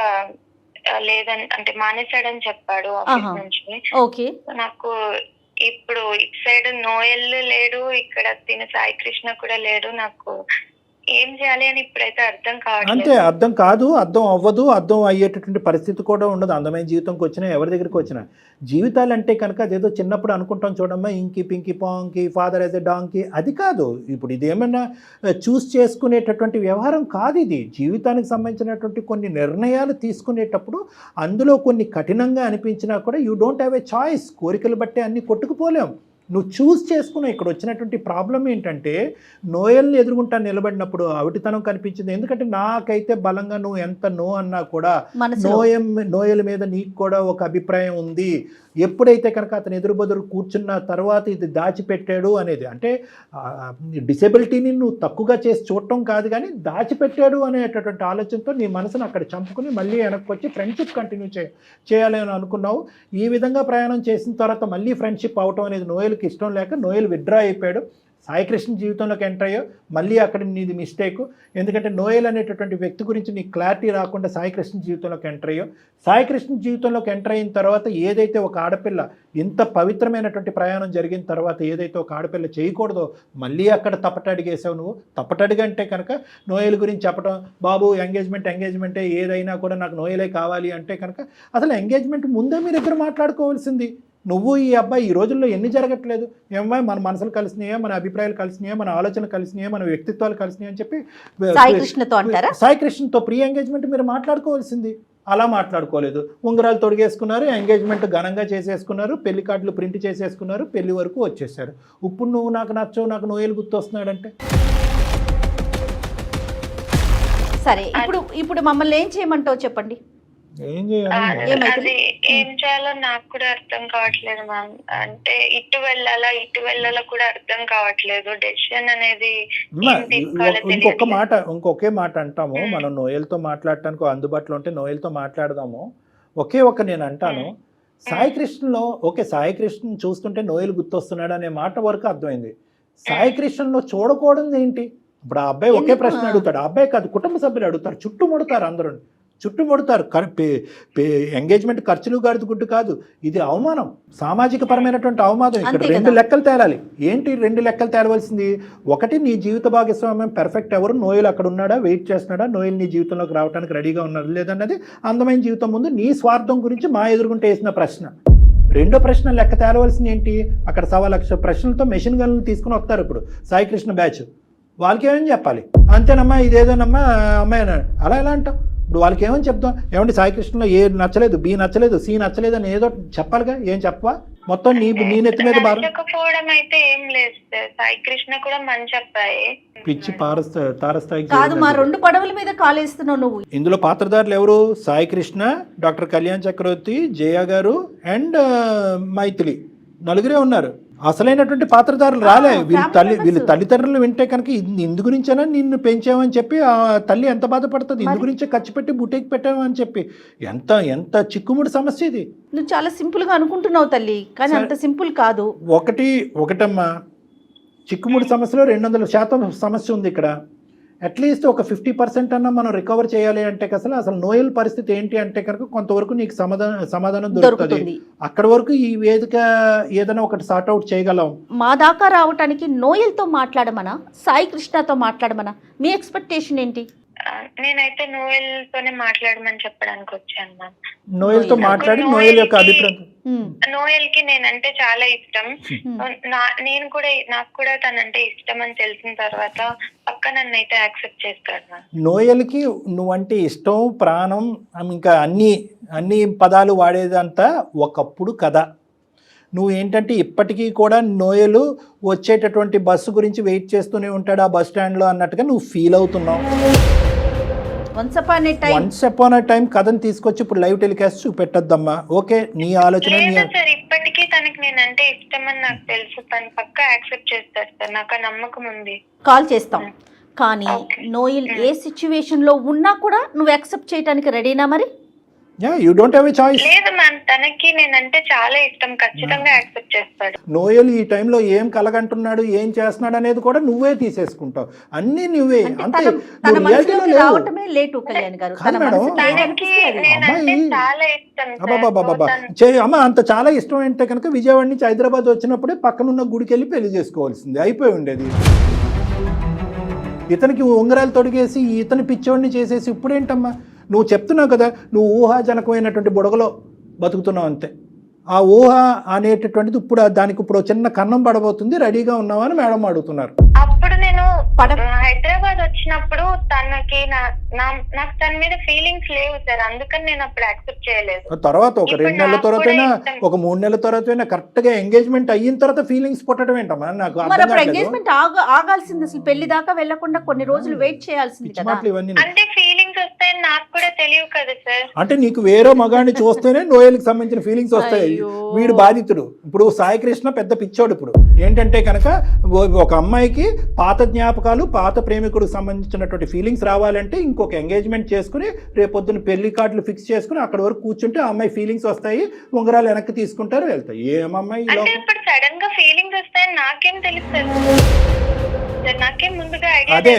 లేదని అంటే మానేశాడని చెప్పాడు ఆఫీస్ నుంచి. ఓకే, నాకు ఇప్పుడు ఇటు సైడ్ నోయల్ లేడు, ఇక్కడ తిన సాయి కృష్ణ కూడా లేడు. నాకు ఏం చేయాలి అని ఇప్పుడైతే అర్థం కావట్లేదు. అంతే, అర్థం కాదు, అర్థం అవ్వదు, అర్థం అయ్యేటటువంటి పరిస్థితి కూడా ఉండదు. అందమైన జీవితంకి వచ్చినా ఎవరి దగ్గరికి వచ్చినా జీవితాలు అంటే కనుక అదేదో చిన్నప్పుడు అనుకుంటాం చూడమ్మా, ఇంకి పింకి పాంకి ఫాదర్ యాజ్ ఎ డాంకి, అది కాదు. ఇప్పుడు ఇదేమన్నా చూస్ చేసుకునేటటువంటి వ్యవహారం కాదు. ఇది జీవితానికి సంబంధించినటువంటి కొన్ని నిర్ణయాలు తీసుకునేటప్పుడు అందులో కొన్ని కఠినంగా అనిపించినా కూడా you don't have a choice. కోరికలు బట్టే అన్ని కొట్టుకుపోలేం. నువ్వు చూస్ చేసుకున్నావు. ఇక్కడ వచ్చినటువంటి ప్రాబ్లం ఏంటంటే నోయల్ని ఎదుర్కొంటా నిలబడినప్పుడు అవిటితనం కనిపించింది. ఎందుకంటే నాకైతే బలంగా నువ్వు ఎంత నో అన్నా కూడా నోయల్ మీద నీకు కూడా ఒక అభిప్రాయం ఉంది. ఎప్పుడైతే కనుక అతను ఎదురుబదురు కూర్చున్న తర్వాత ఇది దాచిపెట్టాడు అనేది, అంటే డిసేబిలిటీని నువ్వు తక్కువగా చేసి చూడటం కాదు, కానీ దాచిపెట్టాడు అనేటటువంటి ఆలోచనతో నీ మనసును అక్కడ చంపుకుని మళ్ళీ వెనక్కి వచ్చి ఫ్రెండ్షిప్ కంటిన్యూ చేయాలి అని అనుకున్నావు. ఈ విధంగా ప్రయాణం చేసిన తర్వాత మళ్ళీ ఫ్రెండ్షిప్ అవటం అనేది నోయల్కి ఇష్టం లేక నోయల్ విత్డ్రా అయిపోయాడు. సాయి కృష్ణ జీవితంలోకి ఎంటర్ అయ్యో, మళ్ళీ అక్కడ నీది మిస్టేక్. ఎందుకంటే నోయల్ అనేటటువంటి వ్యక్తి గురించి నీకు క్లారిటీ రాకుండా సాయి కృష్ణ జీవితంలోకి ఎంటర్ అయ్యో. సాయి కృష్ణ జీవితంలోకి ఎంటర్ అయిన తర్వాత ఏదైతే ఒక ఆడపిల్ల ఇంత పవిత్రమైనటువంటి ప్రయాణం జరిగిన తర్వాత ఏదైతే ఒక ఆడపిల్ల చేయకూడదో మళ్ళీ అక్కడ తప్పటడిగేసావు నువ్వు. తప్పటడిగంటే కనుక నోయల్ గురించి చెప్పడం, బాబు ఎంగేజ్మెంటే ఏదైనా కూడా నాకు నోయలే కావాలి అంటే కనుక అసలు ఎంగేజ్మెంట్ ముందే మీరిద్దరు మాట్లాడుకోవాల్సింది. నువ్వు ఈ అబ్బాయి ఈ రోజుల్లో ఎన్ని జరగట్లేదు? ఏమో మన మనసులు కలిసినాయా, మన అభిప్రాయాలు కలిసినాయా, మన ఆలోచనలు కలిసినాయా, మన వ్యక్తిత్వాలు కలిసినాయా అని చెప్పి సాయి కృష్ణతో ప్రీ ఎంగేజ్మెంట్ మీరు మాట్లాడుకోవాల్సింది. అలా మాట్లాడుకోలేదు. ఉంగరాలు తొడిగేసుకున్నారు, ఎంగేజ్మెంట్ ఘనంగా చేసేసుకున్నారు, పెళ్లి కార్డులు ప్రింట్ చేసేసుకున్నారు, పెళ్లి వరకు వచ్చేసారు. ఇప్పుడు నువ్వు నాకు నచ్చవు, నాకు నోయలు గుర్తొస్తున్నాడంటే సరే. ఇప్పుడు మమ్మల్ని ఏం చేయమంటావు చెప్పండి? ఏం చేయాలి, ఏం చేయాలో నాకు కూడా అర్థం కావట్లేదు మ్యామ్. అంటే ఇటు వెళ్ళాలా కూడా అర్థం కావట్లేదు. డెసిషన్ అనేది ఇంకొకే మాట అంటాము. మనం నోయల్తో మాట్లాడటానికి అందుబాటులో ఉంటే నోయల్తో మాట్లాడదాము. నేను అంటాను, సాయి కృష్ణలో సాయి కృష్ణ చూస్తుంటే నోయల్ గుర్తొస్తున్నాడు అనే మాట వరకు అర్థమైంది. సాయి కృష్ణలో చూడకూడదు ఏంటి? ఇప్పుడు ఆ అబ్బాయి ఒకే ప్రశ్న అడుగుతాడు. ఆ అబ్బాయి కాదు, కుటుంబ సభ్యులు అడుగుతారు, చుట్టుముడతారు, అందరూ చుట్టుముడతారు. ఎంగేజ్మెంట్ ఖర్చులు గాడిద గుడ్డు కాదు, ఇది అవమానం, సామాజిక పరమైనటువంటి అవమానం. ఇక్కడ 2 లెక్కలు తేలాలి. ఏంటి 2 లెక్కలు తేలవలసింది? ఒకటి, నీ జీవిత భాగస్వామ్యం పెర్ఫెక్ట్ ఎవరు? నోయల్ అక్కడ ఉన్నాడా, వెయిట్ చేస్తున్నాడా, నోయల్ నీ జీవితంలోకి రావడానికి రెడీగా ఉన్నారు లేదన్నది అందమైన జీవితం ముందు నీ స్వార్థం గురించి మా ఎదురుగుంటే వేసిన ప్రశ్న. రెండో ప్రశ్న లెక్క తేలవలసింది ఏంటి? అక్కడ 1,00,000 ప్రశ్నలతో మెషిన్ గన్లు తీసుకుని వస్తారు ఇప్పుడు సాయి కృష్ణ బ్యాచ్. వాళ్ళకి ఏమని చెప్పాలి? అంతేనమ్మా, ఇదేదోనమ్మా అమ్మాయి అన్నాడు. అలా ఎలా అంటావు? ఇప్పుడు వాళ్ళకి ఏమని చెప్తాం? ఏమంటే సాయి కృష్ణలో ఏ నచ్చలేదు, బి నచ్చలేదు, సి నచ్చలేదు అని ఏదో చెప్పాలిగా. ఏం చెప్పవా? మొత్తం నీ నెత్తి మీద భారం. నచ్చకపోవడం అయితే ఏం లేదు సార్. సాయి కృష్ణ కూడా మంచి అబ్బాయి. పిచ్చి తారస్థాయికి కాదు, మా 2 పడవల మీద కాలేస్తున్నావు నువ్వు. ఇందులో పాత్రధారులు ఎవరు? సాయి కృష్ణ, డాక్టర్ కళ్యాణ్ చక్రవర్తి, జయ గారు అండ్ మైథిలి, నలుగురే ఉన్నారు. అసలైనటువంటి పాత్రధారులు రాలే. వీళ్ళ తల్లిదండ్రులు వింటే కనుక ఇందు గురించేనా నిన్ను పెంచామని చెప్పి ఆ తల్లి ఎంత బాధపడుతుంది, ఇందు గురించే ఖర్చు పెట్టి బుట్టేకి పెట్టామని చెప్పి. ఎంత చిక్కుముడి సమస్య ఇది. నువ్వు చాలా సింపుల్ గా అనుకుంటున్నావు తల్లి, కానీ అంత సింపుల్ కాదు. ఒకటమ్మా, చిక్కుముడి సమస్యలో 200% సమస్య ఉంది ఇక్కడ. అట్లీస్ట్ ఒక 50% అన్నా మనం రికవర్ చేయాలి అంటే అసలు నోయల్ పరిస్థితి ఏంటి అంటే కనుక కొంతవరకు నీకు సమాధానం దొరుకుతుంది. అక్కడ వరకు ఈ వేదిక ఏదైనా ఒకటి సార్ట్ అవుట్ చేయగలం. మా దాకా రావటానికి నోయల్తో మాట్లాడమనా, సాయి కృష్ణతో మాట్లాడమనా? మీ ఎక్స్పెక్టేషన్ ఏంటి? నేనైతే నోయల్ తోనే మాట్లాడమని చెప్పడానికి వచ్చాను మ్యామ్. నోయల్ తో మాట్లాడి నోయల్ యొక్క అభిప్రాయం. నోయల్ కి నేనంటే చాలా ఇష్టం. నాకు కూడా తనంటే ఇష్టం అని తెలిసిన తర్వాత పక్క నన్ను అయితే యాక్సెప్ట్ చేస్తాడు. నోయల్ కి నువ్వంటే ఇష్టం, ప్రాణం, ఇంకా అన్ని పదాలు వాడేదంతా ఒకప్పుడు కథ. నువ్వు ఏంటంటే ఇప్పటికీ కూడా నోయలు వచ్చేటటువంటి బస్సు గురించి వెయిట్ చేస్తూనే ఉంటాడు ఆ బస్ స్టాండ్లో అన్నట్టుగా నువ్వు ఫీల్ అవుతున్నావు. వన్స్ అపాన్ ఏ టైం కథను తీసుకొచ్చి ఇప్పుడు లైవ్ టెలికాస్ట్ చూపెట్టద్దమ్మా. ఓకే, నీ ఆలోచన. సార్ ఇప్పటికీ తనకి నేనంటే ఇష్టం అని నాకు తెలుసు. తను పక్క యాక్సెప్ట్ చేస్తాడు సార్, నాకు ఆ నమ్మకం ఉంది. కాల్ చేస్తాం, కానీ నోయల్ ఏ సిచ్యువేషన్ లో ఉన్నా కూడా నువ్వు యాక్సెప్ట్ చేయడానికి రెడీనా? మరి you don't have a choice. లేదు మ్యామ్, తనకి నేనంటే చాలా ఇష్టం, ఖచ్చితంగా యాక్సెప్ట్ చేస్తాడు. నోయల్ ఈ టైంలో ఏం కలగంటున్నాడు, ఏం చేస్తున్నాడు అనేది కూడా నువ్వే తీసేసుకుంటావు. అన్ని నువ్వే. అంతే, రావటమే లేటు కళ్యాణ్ గారు. అమ్మ అంత చాలా ఇష్టం అంటే కనుక విజయవాడ నుంచి హైదరాబాద్ వచ్చినప్పుడే పక్కనున్న గుడికి వెళ్ళి పెళ్లి చేసుకోవాల్సింది, అయిపోయి ఉండేది. ఇతనికి ఉంగరాలు తొడిగేసి ఇతని పిచ్చోడిని చేసేసి ఇప్పుడేంటమ్మా? నువ్వు చెప్తున్నావు కదా, నువ్వు ఊహాజనకమైనటువంటి బుడగలో బతుకుతున్నావు అంతే. ఆ ఊహ అనేటటువంటిది ఇప్పుడు చిన్న కన్నం పడబోతుంది, రెడీగా ఉన్నావా అని మేడం అడుగుతున్నారు. అప్పుడు నేను హైదరాబాద్ వచ్చినప్పుడు తనకి నాకు తన మీద ఫీలింగ్స్ లేవు సార్, అందుకని నేను అప్పుడు యాక్సెప్ట్ చేయలేదు. తర్వాత ఒక 2 నెలల తర్వాత ఒక 3 నెలల తర్వాత కరెక్ట్ గా ఎంగేజ్మెంట్ అయిన తర్వాత ఫీలింగ్స్ పుట్టడం ఏంటమ్మా? నాకు ఎంగేజ్మెంట్ ఆగాల్సింది, అసలు పెళ్లి దాకా వెళ్లకుండా కొన్ని రోజులు వెయిట్ చేయాల్సింది కదా. అంటే ఫీలింగ్స్ వస్తాయని నాకు కూడా తెలియదు కదా సార్. అంటే నీకు వేరే మగాడిని చూస్తేనే నోయల్కి సంబంధించిన ఫీలింగ్స్ వస్తాయి. వీడు బాధితుడు. ఇప్పుడు సాయి కృష్ణ పెద్ద పిచ్చోడు. ఇప్పుడు ఏంటంటే కనుక ఒక అమ్మాయికి పాత జ్ఞాపకాలు, పాత ప్రేమికుడికి సంబంధించినటువంటి ఫీలింగ్స్ రావాలంటే ఇంకొక ఎంగేజ్మెంట్ చేసుకుని రేపొద్దున పెళ్లి కార్డులు ఫిక్స్ చేసుకుని అక్కడ వరకు కూర్చుంటే ఆ అమ్మాయి ఫీలింగ్స్ వస్తాయి, ఉంగరాలు వెనక్కి తీసుకుంటారు, వెళ్తాయి. ఏమమ్మాయి ఇప్పుడు సడన్ గా ఫీలింగ్స్ వస్తాయని నాకేం తెలుస్తుంది? అదే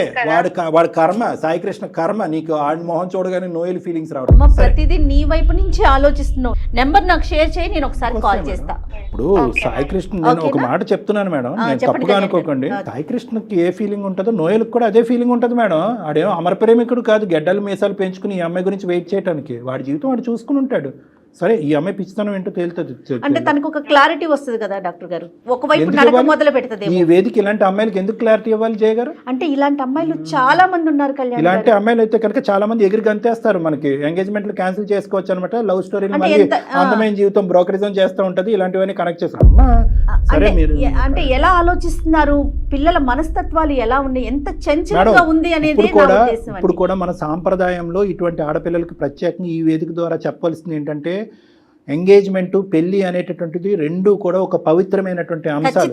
వాడి కర్మ, సాయి కృష్ణ కర్మ. నీకు ఆడి మొహం చూడగానే నోయల్ ఫీలింగ్స్ రావడం. ప్రతిదీ నీ వైపు నుంచి ఆలోచిస్తున్నావు. నెంబర్ నాకు షేర్ చేయి, నేను ఒకసారి కాల్ చేస్తా. ఇప్పుడు సాయి కృష్ణ, నేను ఒక మాట చెప్తున్నాను మేడం, నేను తప్పుగా అనుకోకండి. సాయి కృష్ణకి ఏ ఫీలింగ్ ఉంటుందో నోయల్కి కూడా అదే ఫీలింగ్ ఉంటుంది మేడం. ఆడేమో అమర ప్రేమికుడు కాదు, గెడ్డలు మీసాలు పెంచుకుని ఈ అమ్మాయి గురించి వెయిట్ చేయడానికి. వాడి జీవితం వాడు చూసుకుని ఉంటాడు. సరే, ఈ అమ్మాయి పిచ్చితనం ఏంటో తేలుతుంది. అంటే తనకు ఒక క్లారిటీ వస్తుంది కదా డాక్టర్ గారు, ఒకవైపు నడక మొదలు పెడుతుంది. ఈ వేదిక ఇలాంటి అమ్మాయిలకి ఎందుకు క్లారిటీ ఇవ్వాలి జయ గారు? అంటే ఇలాంటి అమ్మాయిలు చాలా మంది ఉన్నారు కళ్యాణ్. ఇలాంటి అమ్మాయిలు అయితే కనుక చాలా మంది ఎగిరి గంతేస్తారు. మనకి ఎంగేజ్మెంట్లు క్యాన్సిల్ చేసుకోవచ్చు అనమాట. లవ్ స్టోరీలు మళ్ళీ అందమైన జీవితం బ్రోకరిజం చేస్తూ ఉంటది. ఇలాంటివన్నీ కనెక్ట్ చేస్తారు. సరే, మీరు అంటే ఎలా ఆలోచిస్తున్నారు, పిల్లల మనస్తత్వాలు ఎలా ఉన్నాయి, ఎంత చంచలంగా ఉంది అనేది. ఇప్పుడు కూడా మన సాంప్రదాయంలో ఇటువంటి ఆడపిల్లలకి ప్రత్యేకంగా ఈ వేదిక ద్వారా చెప్పాల్సింది ఏంటంటే, ఎంగేజ్మెంట్, పెళ్లి అనేటటువంటిది రెండు కూడా ఒక పవిత్రమైనటువంటి అంశాలు.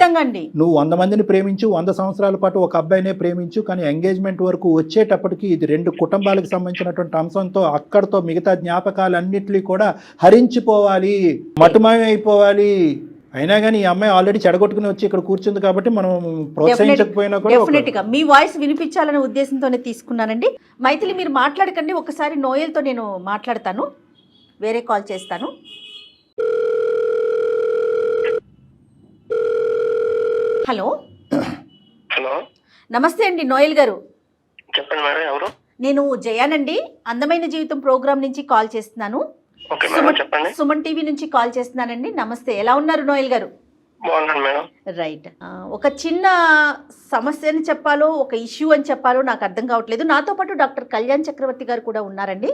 నువ్వు 100 మందిని ప్రేమించు, 100 సంవత్సరాల పాటు ఒక అబ్బాయినే ప్రేమించు, కానీ ఎంగేజ్మెంట్ వరకు వచ్చేటప్పటికి ఇది 2 కుటుంబాలకు సంబంధించినటువంటి అంశంతో అక్కడతో మిగతా జ్ఞాపకాలన్నింటినీ కూడా హరించిపోవాలి, మటుమాయం అయిపోవాలి. అయినా కానీ ఈ అమ్మాయి ఆల్రెడీ చెడగొట్టుకుని వచ్చి ఇక్కడ కూర్చుంది కాబట్టి మనం ప్రోత్సహించకపోయినా కూడా డెఫినెట్గా మీ వాయిస్ వినిపించాలనే ఉద్దేశంతోనే తీసుకున్నానండి. మైథిలి, మీరు మాట్లాడకండి, ఒకసారి నోయల్తో నేను మాట్లాడతాను, వేరే కాల్ చేస్తాను. హలో నమస్తే అండి నోయల్ గారు. చెప్పండి మేడం, ఎవరు? నేను జయానండి, అందమైన జీవితం ప్రోగ్రామ్ నుంచి కాల్ చేస్తున్నాను. సుమన్ టీవీ నుంచి కాల్ చేస్తున్నానండి. నమస్తే, ఎలా ఉన్నారు నోయల్ గారు? రైట్, ఒక చిన్న సమస్య అని చెప్పాలో ఒక ఇష్యూ అని చెప్పాలో నాకు అర్థం కావట్లేదు. నాతో పాటు డాక్టర్ కళ్యాణ్ చక్రవర్తి గారు కూడా ఉన్నారండి.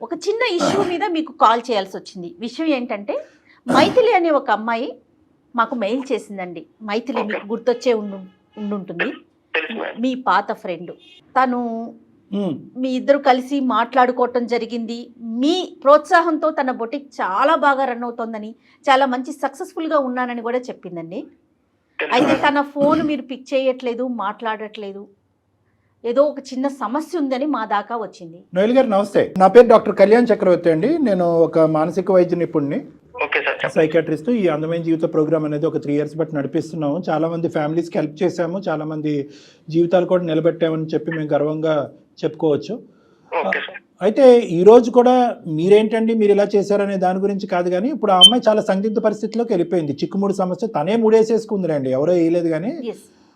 ఒక చిన్న ఇష్యూ మీద మీకు కాల్ చేయాల్సి వచ్చింది. విషయం ఏంటంటే, మైథిలి అనే ఒక అమ్మాయి మాకు మెయిల్ చేసిందండి. మైథిలి మీకు గుర్తొచ్చే ఉండుంటుంది, తెలుసు మేడం. మీ పాత ఫ్రెండ్. తను మీ ఇద్దరు కలిసి మాట్లాడుకోవటం జరిగింది. మీ ప్రోత్సాహంతో తన బొటిక్ చాలా బాగా రన్ అవుతోందని, చాలా మంచి సక్సెస్ఫుల్గా ఉన్నానని కూడా చెప్పిందండి. అయితే తన ఫోన్ మీరు పిక్ చేయట్లేదు, మాట్లాడట్లేదు, ఏదో ఒక చిన్న సమస్య ఉందని మా దాకా వచ్చింది. నోయల్ గారు నమస్తే, నా పేరు డాక్టర్ కళ్యాణ్ చక్రవర్తి అండి. నేను ఒక మానసిక వైద్య నిపుణుడిని, ఓకే సార్. సైకాట్రిస్ట్. ఈ అందమైన జీవిత ప్రోగ్రామ్ అనేది ఒక 3 years బట్టి నడిపిస్తున్నాము. చాలా మంది ఫ్యామిలీస్కి హెల్ప్ చేశాము, చాలా మంది జీవితాలు కూడా నిలబెట్టామని చెప్పి మేము గర్వంగా చెప్పుకోవచ్చు. అయితే ఈ రోజు కూడా మీరేంటండి మీరు ఇలా చేశారనే దాని గురించి కాదు, కానీ ఇప్పుడు ఆ అమ్మాయి చాలా సందిగ్ధ పరిస్థితిలోకి వెళ్ళిపోయింది. చిక్కుముడి సమస్య తనే ముడేసేసుకుందిలేండి, ఎవరో వేయలేదు. కానీ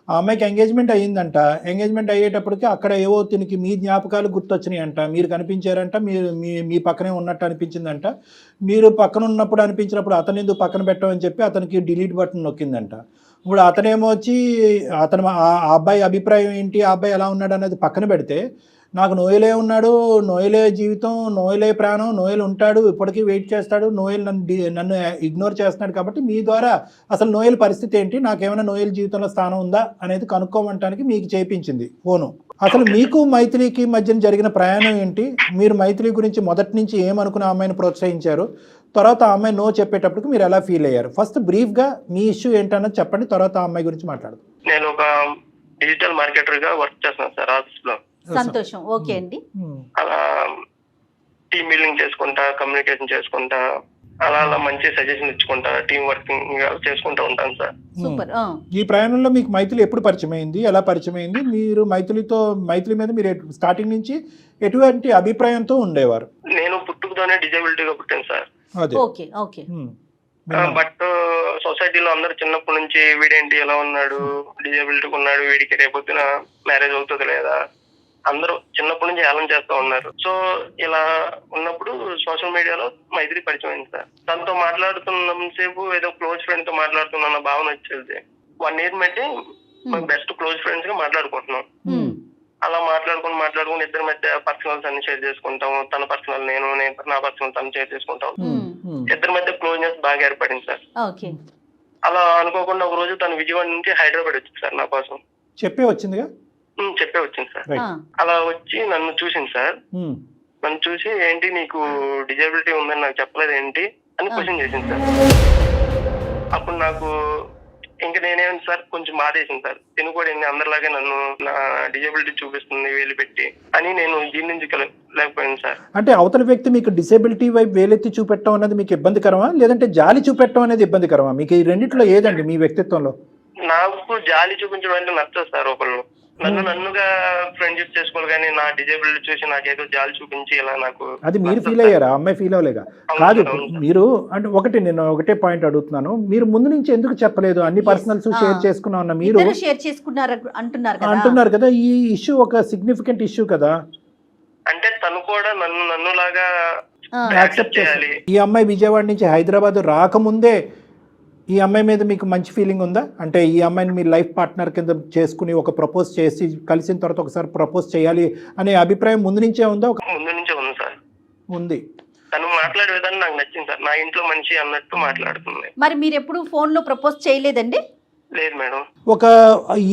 ఆ అమ్మాయికి ఎంగేజ్మెంట్ అయ్యిందంట. ఎంగేజ్మెంట్ అయ్యేటప్పటికి అక్కడ ఏవో తినికి మీ జ్ఞాపకాలు గుర్తొచ్చినాయి అంట, మీరు కనిపించారంట, మీరు మీ పక్కనే ఉన్నట్టు అనిపించిందంట. మీరు పక్కన ఉన్నప్పుడు అనిపించినప్పుడు అతను ఎందుకు పక్కన పెట్టమని చెప్పి అతనికి డిలీట్ బటన్ నొక్కిందంట. ఇప్పుడు అతనేమో వచ్చి ఆ అబ్బాయి అభిప్రాయం ఏంటి, ఆ అబ్బాయి ఎలా ఉన్నాడు అనేది పక్కన పెడితే, నాకు నోయలే ఉన్నాడు, నోయలే జీవితం, నోయలే ప్రాణం, నోయలు ఉంటాడు, ఇప్పటికీ వెయిట్ చేస్తాడు, నోయల్ నన్ను ఇగ్నోర్ చేస్తున్నాడు. కాబట్టి మీ ద్వారా అసలు నోయల్ పరిస్థితి ఏంటి, నాకేమైనా నోయల్ జీవితంలో స్థానం ఉందా అనేది కనుక్కోమంటానికి మీకు చేయించింది ఫోను. అసలు మీకు మైథిలికి మధ్యన జరిగిన ప్రయాణం ఏంటి, మీరు మైథిలి గురించి మొదటి నుంచి ఏమనుకుని ఆ అమ్మాయిని ప్రోత్సహించారు, తర్వాత ఆ అమ్మాయి నో చెప్పేటప్పటికి మీరు ఎలా ఫీల్ అయ్యారు? ఫస్ట్ బ్రీఫ్గా మీ ఇష్యూ ఏంటన్నది చెప్పండి, తర్వాత ఆ అమ్మాయి గురించి మాట్లాడదు. నేను ఒక డిజిటల్ మార్కెటర్ గా వర్క్ చేస్తున్నాను సార్ ఆఫీస్ లో. సంతోషం, ఓకే అండి. అలా టీమ్ బిల్డింగ్ చేసుకుంటా, కమ్యూనికేషన్ చేసుకుంటా, అలా అలా మంచి సజెషన్ ఇచ్చుకుంటా, టీమ్ వర్కింగ్ చేసుకుంటా ఉంటాను సార్. సూపర్. ఈ ప్రయాణంలో మీకు మైథిలి ఎప్పుడు పరిచయం అయింది, ఎలా పరిచయం అయింది? మీరు మైథిలి మీద మీరు స్టార్టింగ్ నుంచి ఎటువంటి అభిప్రాయంతో ఉండేవారు? నేను పుట్టుకతోనే డిజబిలిటీగా పుట్టాను సార్. అదే, ఓకే ఓకే. బట్ సొసైటీలో అందరు చిన్నప్పటి నుంచి వీడేంటి ఎలా ఉన్నాడు, డిజబిలిటీగా ఉన్నాడు, వీడికి రేపొద్దున మ్యారేజ్ అవుతుంది లేదా, అందరూ చిన్నప్పటి నుంచి హేళన చేస్తూ ఉన్నారు. సో ఇలా ఉన్నప్పుడు సోషల్ మీడియాలో మైథిలి పరిచయం అయింది సార్. తనతో మాట్లాడుతున్నంతసేపు ఏదో క్లోజ్ ఫ్రెండ్ తో మాట్లాడుతున్న భావన వచ్చేది. 1 year బట్టి బెస్ట్ క్లోజ్ ఫ్రెండ్స్ గా మాట్లాడుకుంటున్నాం. అలా మాట్లాడుకుని ఇద్దరి మధ్య పర్సనల్స్ అన్ని షేర్ చేసుకుంటాము. తన పర్సనల్ నేను నా పర్సనల్ తను షేర్ చేసుకుంటాం. ఇద్దరి మధ్య క్లోజ్నెస్ బాగా ఏర్పడింది సార్. అలా అనుకోకుండా ఒక రోజు తను విజయవాడ నుంచి హైదరాబాద్ వచ్చింది సార్ నా కోసం. చెప్పే వచ్చిందిగా? చెప్పే వచ్చింది సార్. అలా వచ్చి నన్ను చూసింది సార్. నన్ను చూసి ఏంటి నీకు డిజబిలిటీ ఉందని నాకు చెప్పలేదు ఏంటి అని క్వశ్చన్ చేసింది సార్. అప్పుడు నాకు ఇంకా నేనేమి సార్ కొంచెం బాధేసింది సార్. తిను కూడా అందరిలాగే నన్ను నా డిజబిలిటీ చూపిస్తుంది వేలు పెట్టి అని నేను జీర్ణించలేకపోయాను సార్. అంటే అవతల వ్యక్తి మీకు డిసేబిలిటీ వైపు వేలెత్తి చూపెట్టడం అనేది మీకు ఇబ్బందికరమా, లేదంటే జాలి చూపెట్టడం అనేది ఇబ్బందికరమా? మీకు ఈ రెండిట్లో ఏదండి మీ వ్యక్తిత్వంలో? నాకు జాలి చూపించడం అంటే నచ్చదు సార్. ఒకళ్ళు నన్నుగా ఫ్రెండ్షిప్ చేసుకోవాలి, కానీ నా డిజేబిలిటీ చూసి నాకేదో జాలి చూపించి ఇలా నాకు అది మీరు ఫీల్ అయ్యారా? అమ్మాయి ఫీల్ అవ్వలేగా? కాదు, మీరు అంటే నేను ఒకటే పాయింట్ అడుగుతున్నాను, మీరు ముందు నుంచి ఎందుకు చెప్పలేదు? అన్ని పర్సనల్స్ షేర్ చేసుకున్నా ఉన్న మీరు షేర్ చేసుకున్నారు అంటున్నారు కదా, ఈ ఇష్యూ ఒక సిగ్నిఫికెంట్ ఇష్యూ కదా. అంటే తను కూడా నన్ను లాగా యాక్సెప్ట్ చేయాలి. ఈ అమ్మాయి విజయవాడ నుంచి హైదరాబాద్ రాకముందే ఈ అమ్మాయి మీద మీకు మంచి ఫీలింగ్ ఉందా? అంటే ఈ అమ్మాయిని మీ లైఫ్ పార్ట్నర్ కింద చేసుకుని ఒక ప్రపోజ్ చేసి కలిసిన తర్వాత ఒకసారి ప్రపోజ్ చేయాలి అనే అభిప్రాయం ముందు నుంచే ఉందా? ముందు నుంచే ఉంది సార్. ఉంది. తను మాట్లాడే విధానం నాకు నచ్చింది సార్. నా ఇంట్లో మనిషి అన్నట్టు మాట్లాడుతుంది. మరి మీరు ఎప్పుడు ఫోన్ లో ప్రపోజ్ చేయలేదండి? లేదు మేడం.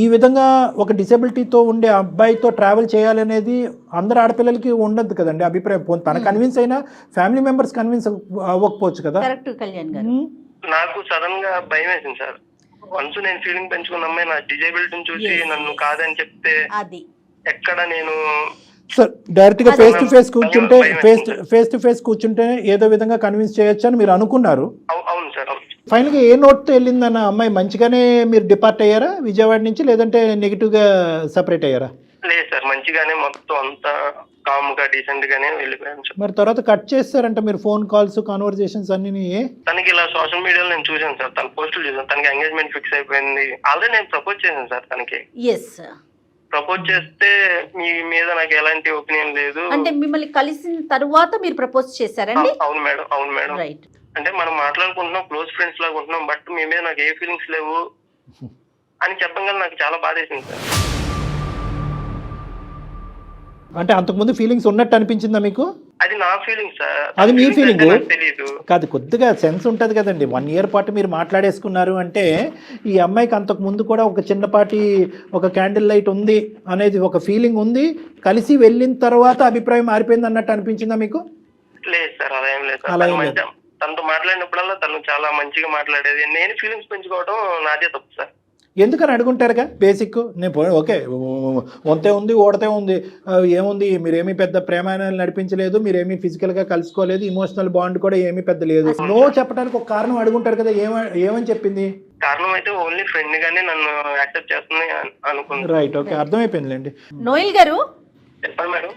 ఈ విధంగా ఒక డిసేబిలిటీతో ఉండే అబ్బాయితో ట్రావెల్ చేయాలనేది అందరు ఆడపిల్లలకి ఉండదు కదండి అభిప్రాయం. తన కన్విన్స్ అయినా ఫ్యామిలీ మెంబర్స్ కన్విన్స్ అవ్వకపోవచ్చు కదా. కరెక్ట్ కళ్యాణ్ గారు. నాకు సడన్ గా భయం వేసింది సార్. వన్స్ నేను ఫీలింగ్ పెంచుకున్న అమ్మాయి నా డిజేబిలిటీని చూసి నన్ను కాదని చెప్తే అది ఎక్కడ నేను సార్ డైరెక్ట్ గా ఫేస్ టు ఫేస్ కూర్చుంటే ఏదో విధంగా కన్విన్స్ చేయొచ్చు అని మీరు అనుకున్నారు. అవును సార్. ఫైనల్ గా ఏ నోట్ తో వెళ్ళిందన్న అమ్మాయి? మంచిగానే మీరు డిపార్ట్ అయ్యారా విజయవాడ నుంచి, లేదంటే నెగిటివ్ గా సెపరేట్ అయ్యారా? లేదు సార్, మంచిగానే మొత్తం అంతా కామ్ గా డీసెంట్ గానే వెళ్ళిపోయాను. మరి తర్వాత కట్ చేస్తారంట మీరు ఫోన్ కాల్స్ కాన్వర్సేషన్స్ అన్ని? తనకి ఇలా సోషల్ మీడియాలో నేను చూసాను సార్, తన పోస్టులు చూసాను. తనకి ఎంగేజ్మెంట్ ఫిక్స్ అయిపోయింది. ఆల్రెడీ నేను ప్రపోజ్ చేశాను సార్ తనకి. ప్రపోజ్ చేస్తే మీ మీద నాకు ఎలాంటి ఒపీనియన్ లేదు. అంటే మిమ్మల్ని కలిసిన తరువాత మీరు ప్రపోజ్ చేశారండి? అవును మేడం. అంటే మనం మాట్లాడుకుంటున్నాం, క్లోజ్ ఫ్రెండ్స్ లాగా ఉంటున్నాం, బట్ మీ మీద నాకు ఏ ఫీలింగ్స్ లేవు అని చెప్పగానే నాకు చాలా బాధ వేసింది సార్. అంటే అంతకుముందు ఫీలింగ్స్ ఉన్నట్టు అనిపించిందా మీకు? అది నా ఫీలింగ్ సార్. అది మీ ఫీలింగ్ తెలియదు కాదు, కొద్దిగా సెన్స్ ఉంటుంది కదండి. 1 year పాటు మీరు మాట్లాడేసుకున్నారు అంటే ఈ అమ్మాయికి అంతకు ముందు కూడా ఒక చిన్నపాటి ఒక క్యాండిల్ లైట్ ఉంది అనేది ఒక ఫీలింగ్ ఉంది. కలిసి వెళ్ళిన తర్వాత అభిప్రాయం మారిపోయింది అన్నట్టు అనిపించిందా మీకు? లేదు సార్, అలా ఏం లేదు అలా సార్. ఏం లేదు. తనతో మాట్లాడినప్పుడల్లా తను చాలా మంచిగా మాట్లాడేది. నేను ఫీలింగ్స్ పెంచుకోవడం నాదే తప్పు సార్. ఎందుకని అడుగుంటారుగా బేసిక్. నేను ఓకే వంతే ఉంది ఓడతే ఉంది ఏముంది, మీరేమీ పెద్ద ప్రేమాయణాలు నడిపించలేదు, మీరేమీ ఫిజికల్గా కలుసుకోలేదు, ఇమోషనల్ బాండ్ కూడా ఏమీ పెద్ద లేదు. నో చెప్పడానికి ఒక కారణం అడుగుంటారు కదా. ఏమని చెప్పింది? కారణం అయితే ఓన్లీ ఫ్రెండ్ గానే నన్ను యాక్సెప్ట్ చేస్తుంది అనుకుంది. Right, okay, అర్థమైపోయిందిలేండి. నోయల్ గారు చెప్పండి మేడం.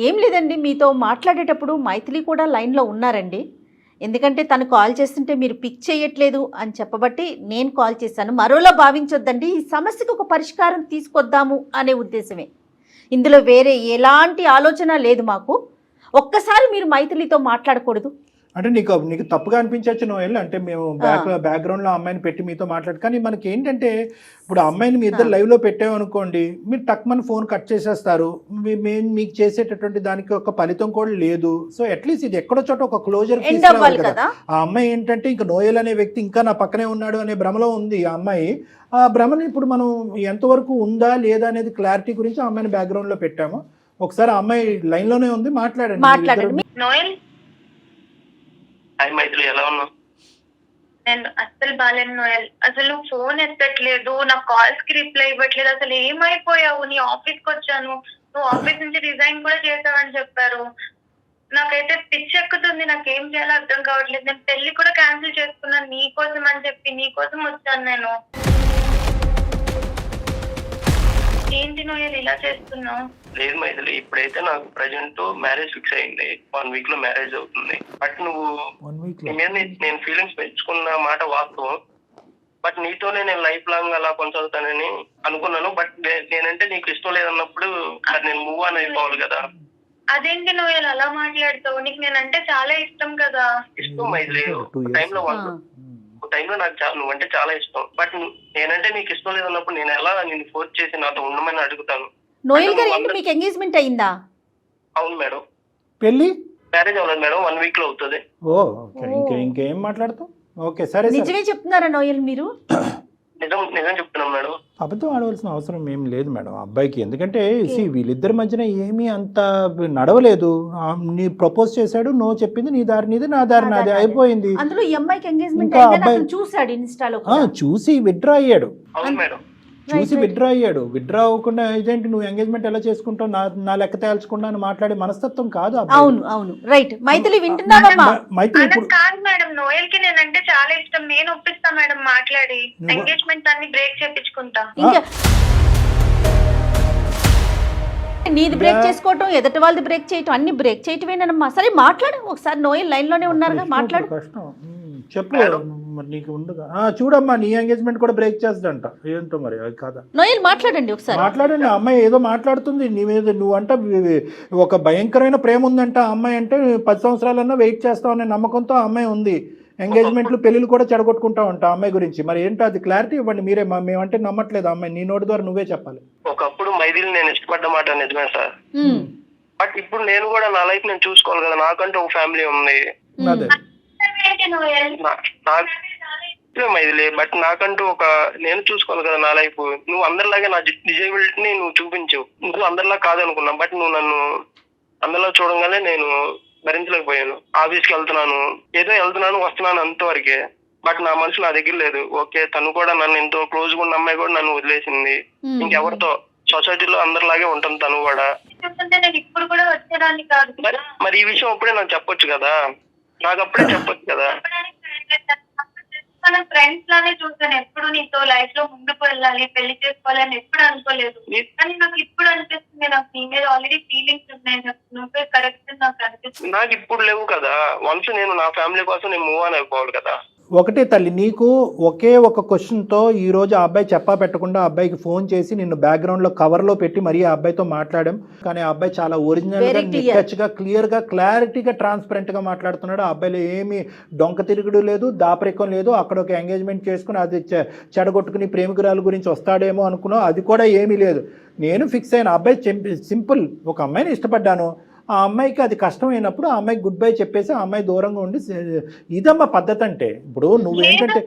ఏం లేదండి, మీతో మాట్లాడేటప్పుడు మైథిలి కూడా లైన్లో ఉన్నారండి. ఎందుకంటే తను కాల్ చేస్తుంటే మీరు పిక్ చేయట్లేదు అని చెప్పబట్టి నేను కాల్ చేశాను. మరోలా భావించొద్దండి, ఈ సమస్యకు ఒక పరిష్కారం తీసుకొద్దాము అనే ఉద్దేశమే. ఇందులో వేరే ఎలాంటి ఆలోచన లేదు మాకు. ఒక్కసారి మీరు మైథిలితో మాట్లాడకూడదు అంటే నీకు తప్పుగా అనిపించవచ్చు నోయల్. అంటే మేము బ్యాక్గ్రౌండ్లో అమ్మాయిని పెట్టి మీతో మాట్లాడు, కానీ మనకి ఏంటంటే ఇప్పుడు అమ్మాయిని మీ ఇద్దరు లైవ్లో పెట్టామనుకోండి, మీరు టక్మని ఫోన్ కట్ చేసేస్తారు. మేము మీకు చేసేటటువంటి దానికి ఒక ఫలితం కూడా లేదు. సో అట్లీస్ట్ ఇది ఎక్కడో చోట ఒక క్లోజర్ కదా. ఆ అమ్మాయి ఏంటంటే ఇంకా నోయల్ అనే వ్యక్తి ఇంకా నా పక్కనే ఉన్నాడు అనే భ్రమలో ఉంది ఆ అమ్మాయి. ఆ భ్రమని ఇప్పుడు మనం ఎంతవరకు ఉందా లేదా అనేది క్లారిటీ గురించి ఆ అమ్మాయిని బ్యాక్గ్రౌండ్లో పెట్టాము. ఒకసారి ఆ అమ్మాయి లైన్లోనే ఉంది, మాట్లాడండి. నోయల్, హాయ్ మైత్రి, ఎలా ఉన్నావు? నేను అస్సలు బాలేను నోయల్. అసలు నువ్వు ఫోన్ ఎత్తట్లేదు, నా కాల్స్ కి రిప్లై ఇవ్వట్లేదు. అసలు ఏమైపోయావు? నీ ఆఫీస్ కి వచ్చాను, నువ్వు ఆఫీస్ నుంచి రిజైన్ కూడా చేసావని చెప్పారు. నాకైతే పిచ్చి ఎక్కుతుంది, నాకేం చేయాలో అర్థం కావట్లేదు. నేను పెళ్లి కూడా క్యాన్సిల్ చేసుకున్నాను నీ కోసం అని చెప్పి. నీ కోసం వచ్చాను నేను. ఏంటి నోయల్ ఇలా చేస్తున్నావు? లేదు మైథిలి, ఇప్పుడైతే నాకు ప్రజెంట్ మ్యారేజ్ ఫిక్స్ అయింది. 1 week లో మ్యారేజ్ అవుతుంది. బట్ నువ్వు నేను ఫీలింగ్స్ పెంచుకున్న మాట వాస్తవం. బట్ నీతోనే నేను లైఫ్ లాంగ్ అలా కొనసాగుతానని అనుకున్నాను. బట్ నేనంటే నీకు ఇష్టం లేదన్నప్పుడు నేను మూవ్ ఆన్ అయిపోవాలి కదా. అదేంటి నోయల్ అలా మాట్లాడతావు? నీకు నేనంటే చాలా ఇష్టం కదా. ఇష్టం మైథిలి, టైంలో నాకు నువ్వంటే చాలా ఇష్టం. బట్ నేనంటే నీకు ఇష్టం లేదన్నప్పుడు నేను ఎలా నిన్ను ఫోర్స్ చేసి నాతో ఉండమని అడుగుతాను. నోయల్ గారు ఏంటి, మీకు ఎంగేజ్మెంట్ అయిందా? అవును మేడం. పెళ్లి మ్యారేజ్ అవ్వలేదు మేడం, 1 week లో అవుతుంది. ఇంకేం మాట్లాడతాం. ఓకే సరే, నిజమే చెప్తున్నారా నోయల్ మీరు? నిజం చెప్తున్నాం మేడం. అబద్ధం ఆడవలసిన అవసరం ఏం లేదు మేడం అబ్బాయికి. ఎందుకంటే వీళ్ళిద్దరి మధ్యన ఏమీ అంత నడవలేదు. నీ ప్రపోజ్ చేశాడు, నో చెప్పింది, నీ దారి నీది, నా దారి నాది, అయిపోయింది. అందులో ఈ అమ్మాయికి ఎంగేజ్మెంట్ అయిందని చూసాడు ఇన్స్టాలో, చూసి విత్డ్రా అయ్యాడు. అవును మేడం, చూసి విత్డ్రా అయ్యాడు. విత్డ్రా అవ్వకుండా ఇదేంటి నువ్వు ఎంగేజ్మెంట్ ఎలా చేసుకుంటావు, నా లెక్క తేల్చకుండా అని మాట్లాడే మనస్తత్వం కాదు. అవును రైట్. మైథిలి వింటున్నావమ్మా? మైథిలి కాదు మేడం, నోయల్ కి నేనంటే చాలా ఇష్టం. నేను ఒప్పిస్తా మేడం, మాట్లాడి ఎంగేజ్మెంట్ అన్ని బ్రేక్ చేపించుకుంటా. ఇంకా నీది బ్రేక్ చేసుకోవటం, ఎదుటి వాళ్ళది బ్రేక్ చేయటం, అన్ని బ్రేక్ చేయటమేనమ్మా. సరే మాట్లాడు ఒకసారి. నోయల్ లైన్ లోనే ఉన్నారుగా, మాట్లాడు. కష్టం చెప్పు మరి నీకు ఉండగా. చూడమ్మా, నీ ఎంగేజ్మెంట్ కూడా బ్రేక్ చేస్తాడంట. ఏంటో మరి అది కాదా. నోయల్ మాట్లాడండి ఒకసారి. మాట్లాడండి. అమ్మాయి ఏదో మాట్లాడుతుంది నీ మీద. నువ్వంట ఒక భయంకరమైన ప్రేమ ఉందంట అమ్మాయి అంటే. 10 సంవత్సరాలన్నా వెయిట్ చేస్తావు అనే నమ్మకంతో ఆ అమ్మాయి ఉంది. ఎంగేజ్మెంట్లు పెళ్లిళ్ళు కూడా చెడగొట్టుకుంటా ఉంటా అమ్మాయి గురించి. మరి ఏంటో అది క్లారిటీ ఇవ్వండి మీరే. మేమంటే నమ్మట్లేదు అమ్మాయి. నీ నోటి ద్వారా నువ్వే చెప్పాలి. ఒకప్పుడు మైథిలి నేను ఇష్టపడ్డ మాట నిజమే సార్. బట్ ఇప్పుడు నేను కూడా నా లైఫ్ నేను చూసుకోవాలి కదా. నాకంటూ ఒక ఫ్యామిలీ ఉంది. అదే మైథిలి, బట్ నాకంటూ నేను చూసుకోవాలి కదా నా లైఫ్. నువ్వు అందరిలాగే నా డిజేబిలిటీని నువ్వు చూపించవు. నువ్వు అందరిలా కాదనుకున్నా, బట్ నువ్వు నన్ను అందరిలా చూడంగానే నేను భరించలేకపోయాను. ఆఫీస్కి వెళ్తున్నాను వస్తున్నాను అంతవరకే. బట్ నా మనసు నా దగ్గర లేదు. ఓకే, తను కూడా నన్ను ఎంతో క్లోజ్ గా ఉన్న అమ్మాయి కూడా నన్ను వదిలేసింది. ఇంకెవరితో సొసైటీలో అందరిలాగే ఉంటుంది తను కూడా. ఇప్పుడు కూడా వచ్చేదాన్ని కాదు. మరి ఈ విషయం అప్పుడే నాకు చెప్పొచ్చు కదా. నాకు అప్పుడే చెప్పొచ్చు కదా. మనం ఫ్రెండ్స్ లానే చూసాను. ఎప్పుడు నీతో లైఫ్ లో ముందుకు వెళ్ళాలి, పెళ్లి చేసుకోవాలని ఎప్పుడు అనుకోలేదు. కానీ నాకు ఇప్పుడు అనిపిస్తుంది, నాకు నీ మీద ఆల్రెడీ ఫీలింగ్స్ ఉన్నాయి. నువ్వే కరెక్ట్ నాకు అనిపిస్తుంది. నాకు ఇప్పుడు లేవు కదా. వన్స్ నేను నా ఫ్యామిలీ కోసం నేను మూవ్ ఆన్ అయిపోవాలి కదా. ఒకటే తల్లి, నీకు ఒకే ఒక క్వశ్చన్తో ఈరోజు ఆ అబ్బాయి చెప్పా పెట్టకుండా ఆ అబ్బాయికి ఫోన్ చేసి నిన్ను బ్యాక్గ్రౌండ్లో కవర్లో పెట్టి మరీ ఆ అబ్బాయితో మాట్లాడాం. కానీ ఆ అబ్బాయి చాలా ఒరిజినల్గా, నిక్కచ్చిగా, క్లియర్గా, క్లారిటీగా, ట్రాన్స్పరెంట్గా మాట్లాడుతున్నాడు. ఆ అబ్బాయిలో ఏమీ డొంక తిరుగుడు లేదు, దాపరికం లేదు. అక్కడ ఒక ఎంగేజ్మెంట్ చేసుకుని అది చెడగొట్టుకుని ప్రేమికురాల గురించి వస్తాడేమో అనుకున్నావు, అది కూడా ఏమీ లేదు. నేను ఫిక్స్ అయిన అబ్బాయి సింపుల్, ఒక అమ్మాయిని ఇష్టపడ్డాను, ఆ అమ్మాయికి అది కష్టమైనప్పుడు ఆ అమ్మాయికి గుడ్ బై చెప్పేసి ఆ అమ్మాయి దూరంగా ఉండి, ఇదమ్మా పద్ధతి అంటే. ఇప్పుడు నువ్వేంటంటే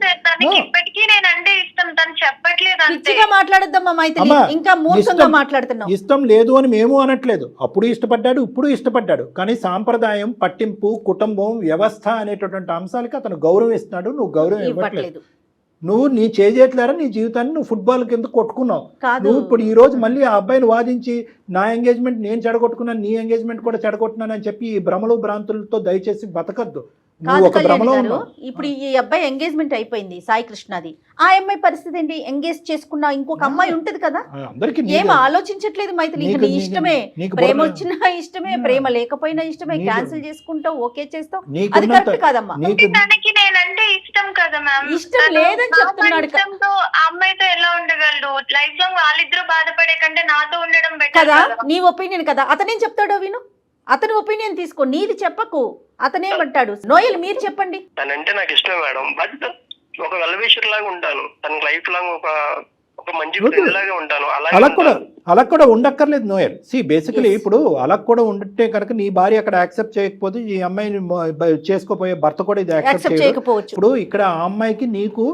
ఇష్టం లేదు అని మేము అనట్లేదు, అప్పుడు ఇష్టపడ్డాడు, ఇప్పుడు ఇష్టపడ్డాడు. కానీ సాంప్రదాయం, పట్టింపు, కుటుంబం, వ్యవస్థ అనేటటువంటి అంశాలకి అతను గౌరవం ఇస్తున్నాడు, నువ్వు గౌరవం ఇవ్వట్లేదు. నువ్వు నీ చేజేట్లారా నీ జీవితాన్ని నువ్వు ఫుట్బాల్ కింద కొట్టుకున్నావు. నువ్వు ఇప్పుడు ఈ రోజు మళ్ళీ ఆ అబ్బాయిని వాదించి నా ఎంగేజ్మెంట్ నేను చెడగొట్టుకున్నాను, నీ ఎంగేజ్మెంట్ కూడా చెడగొట్టున్నాను అని చెప్పి ఈ భ్రమలు భ్రాంతులతో దయచేసి బతకద్దు. ఇప్పుడు ఈ అబ్బాయి ఎంగేజ్మెంట్ అయిపోయింది సాయి కృష్ణది, ఆ అమ్మాయి పరిస్థితి ఏంటి? ఎంగేజ్ చేసుకున్న ఇంకొక అమ్మాయి ఉంటది కదా, ఏం ఆలోచించట్లేదు మైథిలి? నీ ఇష్టమే, ప్రేమ వచ్చినా ఇష్టమే, ప్రేమ లేకపోయినా ఇష్టమే, క్యాన్సిల్ చేసుకుంటావు, ఓకే చేస్తావు, అది కరెక్ట్ కాదమ్మా. ఇష్టం కదా మ్యామ్, ఇష్టం లేదని చెప్తున్నాడు అమ్మాయితో ఎలా ఉండగలడు? లైఫ్ లాంగ్ వాళ్ళిద్దరూ బాధపడే కంటే నాతో ఉండడం బెటర్ కదా. నీ ఒపీనియన్ కదా, అతనేం చెప్తాడో విను, అతని ఒపీనియన్ తీసుకో, నీది చెప్పకు. అతనేమంటాడు? నోయల్ మీరు చెప్పండి. తనంటే నాకు ఇష్టమే మేడం, బట్ ఒక వెల్విషర్ లాగా ఉంటాను, తన లైఫ్ లాంగ్ ఒక మంచి ఫ్రెండ్ లాగా ఉంటాను. అలా కూడా ఉండక్కర్లేదు నోయల్. బేసికలీ ఇప్పుడు అలా కూడా ఉంటే కనుక నీ భార్య అక్కడ యాక్సెప్ట్ చేయకపోతే ఈ అమ్మాయిని చేసుకోపోయే భర్త కూడా ఇది యాక్సెప్ట్ చేయకపోవచ్చు. ఇప్పుడు ఇక్కడ ఆ అమ్మాయికి నీకు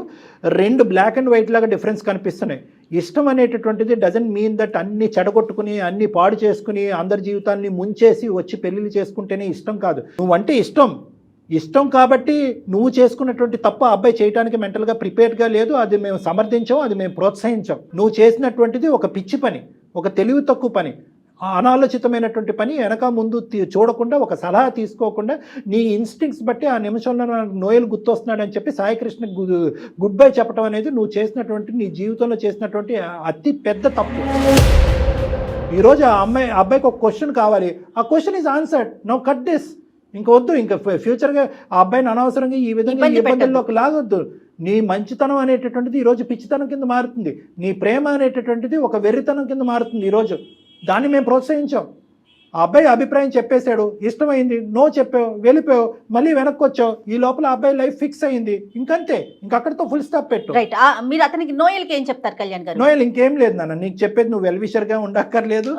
రెండు బ్లాక్ అండ్ వైట్ లాగా డిఫరెన్స్ కనిపిస్తున్నాయి. ఇష్టం అనేటటువంటిది డజంట్ మీన్ దట్ అన్ని చెడగొట్టుకుని అన్ని పాడు చేసుకుని అందరి జీవితాన్ని ముంచేసి వచ్చి పెళ్లిళ్ళు చేసుకుంటేనే ఇష్టం కాదు. నువ్వంటే ఇష్టం కాబట్టి నువ్వు చేసుకున్నటువంటి తప్పు అబ్బాయి చేయడానికి మెంటల్గా ప్రిపేర్డ్గా లేదు, అది మేము సమర్థించాం, అది మేము ప్రోత్సహించాం. నువ్వు చేసినటువంటిది ఒక పిచ్చి పని, ఒక తెలివి తక్కువ పని, అనాలోచితమైనటువంటి పని. వెనక ముందు చూడకుండా, ఒక సలహా తీసుకోకుండా నీ ఇన్స్టింక్ట్స్ బట్టి ఆ నిమిషంలో నాకు నోయల్ గుర్తొస్తున్నాడని చెప్పి సాయికృష్ణ గుడ్ బై చెప్పడం అనేది నువ్వు చేసినటువంటి, నీ జీవితంలో చేసినటువంటి అతి పెద్ద తప్పు. ఈరోజు ఆ అబ్బాయికి ఒక క్వశ్చన్ కావాలి, ఆ question is answered, now cut this. ఇంక వద్దు, ఇంకా ఫ్యూచర్గా ఆ అబ్బాయిని అనవసరంగా ఈ విధంగా ఇబ్బందుల్లోకి లాగొద్దు. నీ మంచితనం అనేటటువంటిది ఈరోజు పిచ్చితనం కింద మారుతుంది, నీ ప్రేమ అనేటటువంటిది ఒక వెర్రితనం కింద మారుతుంది ఈరోజు. దాన్ని మేము ప్రోత్సహించాం. ఆ అబ్బాయి అభిప్రాయం చెప్పేశాడు, ఇష్టమైంది, నో చెప్పావు, వెళ్ళిపోయావు, మళ్ళీ వెనక్కి వచ్చావు. ఈ లోపల ఆ అబ్బాయి లైఫ్ ఫిక్స్ అయింది, ఇంకంతే, ఇంకక్కడితో ఫుల్ స్టాప్ పెట్టు. రైట్. మీరు అతనికి నోయల్కి ఏం చెప్తారు కళ్యాణ్ గారు? నోయల్ ఇంకేం లేదు నాన్న, నీకు చెప్పేది నువ్వు వెల్విషర్గా ఉండక్కర్లేదు,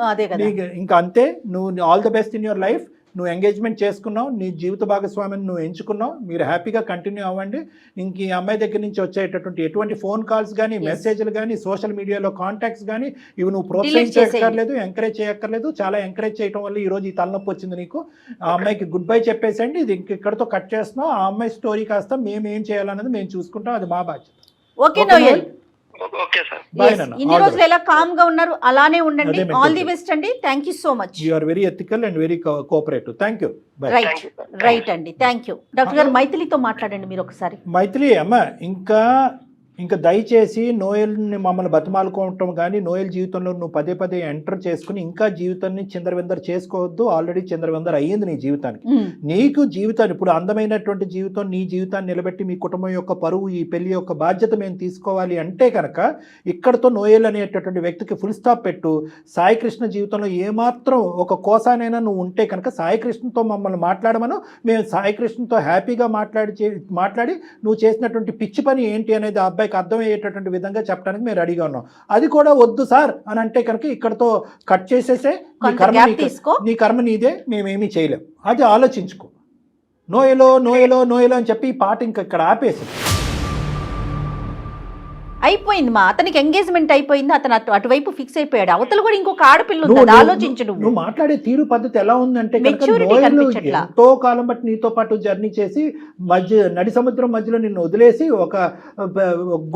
ఇంకా అంతే. నువ్వు all the best in your life. నువ్వు ఎంగేజ్మెంట్ చేసుకున్నావు, నీ జీవిత భాగస్వామిని నువ్వు ఎంచుకున్నావు, మీరు హ్యాపీగా కంటిన్యూ అవ్వండి. ఇంక ఈ అమ్మాయి దగ్గర నుంచి వచ్చేటటువంటి ఎటువంటి ఫోన్ కాల్స్ కానీ, మెసేజ్లు కానీ, సోషల్ మీడియాలో కాంటాక్ట్స్ కానీ ఇవి నువ్వు ప్రోత్సహించక్కర్లేదు, ఎంకరేజ్ చేయక్కర్లేదు. చాలా ఎంకరేజ్ చేయడం వల్ల ఈరోజు ఈ తలనొప్పి వచ్చింది నీకు. ఆ అమ్మాయికి గుడ్ బై చెప్పేసండి, ఇది ఇక్కడితో కట్ చేస్తున్నావు. ఆ అమ్మాయి స్టోరీ కాస్త మేము ఏం చేయాలన్నది మేము చూసుకుంటాం, అది మా బాధ్యత. Okay Noel, okay sir. ఇన్ని రోజులు ఎలా కామ్ గా ఉన్నారు అలానే ఉండండి. ఆల్ ది బెస్ట్ అండి. Thank you so much. You are very ethical and very cooperative. Thank you. Right అండి, థ్యాంక్ యూ. డాక్టర్ గారు మైథిలితో మాట్లాడండి మీరు ఒకసారి. మైథిలి అమ్మ, ఇంకా దయచేసి నోయల్ని మమ్మల్ని బతిమాలుకోవటం కానీ, నోయల్ జీవితంలో నువ్వు పదే పదే ఎంటర్ చేసుకుని ఇంకా జీవితాన్ని చిందరవిందర చేసుకోవద్దు. ఆల్రెడీ చిందరవిందర అయ్యింది నీ జీవితానికి. నీకు జీవితాన్ని ఇప్పుడు అందమైనటువంటి జీవితం, నీ జీవితాన్ని నిలబెట్టి మీ కుటుంబం యొక్క పరువు, ఈ పెళ్లి యొక్క బాధ్యత మేము తీసుకోవాలి అంటే కనుక ఇక్కడతో నోయల్ అనేటటువంటి వ్యక్తికి ఫుల్ స్టాప్ పెట్టు. సాయికృష్ణ జీవితంలో ఏమాత్రం ఒక కోసానైనా నువ్వు ఉంటే కనుక సాయికృష్ణతో మమ్మల్ని మాట్లాడమను. మేము సాయికృష్ణతో హ్యాపీగా మాట్లాడి నువ్వు చేసినటువంటి పిచ్చి పని ఏంటి అనేది ఆ అబ్బాయికి అర్థమయ్యేటటువంటి విధంగా చెప్పడానికి మేము రెడీగా ఉన్నాం. అది కూడా వద్దు సార్ అని అంటే కనుక ఇక్కడతో కట్ చేసేసే, నీ కర్మ నీదే, మేమేమీ చేయలేం. అది ఆలోచించుకో. నోయలో అని చెప్పి ఈ పాట ఇంకా ఇక్కడ ఆపేసి అయిపోయింది. మా అతనికి ఎంగేజ్మెంట్ అయిపోయింది, అతను అటువైపు ఫిక్స్ అయిపోయాడు. అవతల కూడా ఇంకొక ఆడపిల్ల ఉంది, ఆలోచించు. నువ్వు మాట్లాడే తీరు పద్ధతి ఎలా ఉందంటే ఎంతో కాలం బట్టి నీతో పాటు జర్నీ చేసి నడి సముద్రం మధ్యలో నిన్ను వదిలేసి ఒక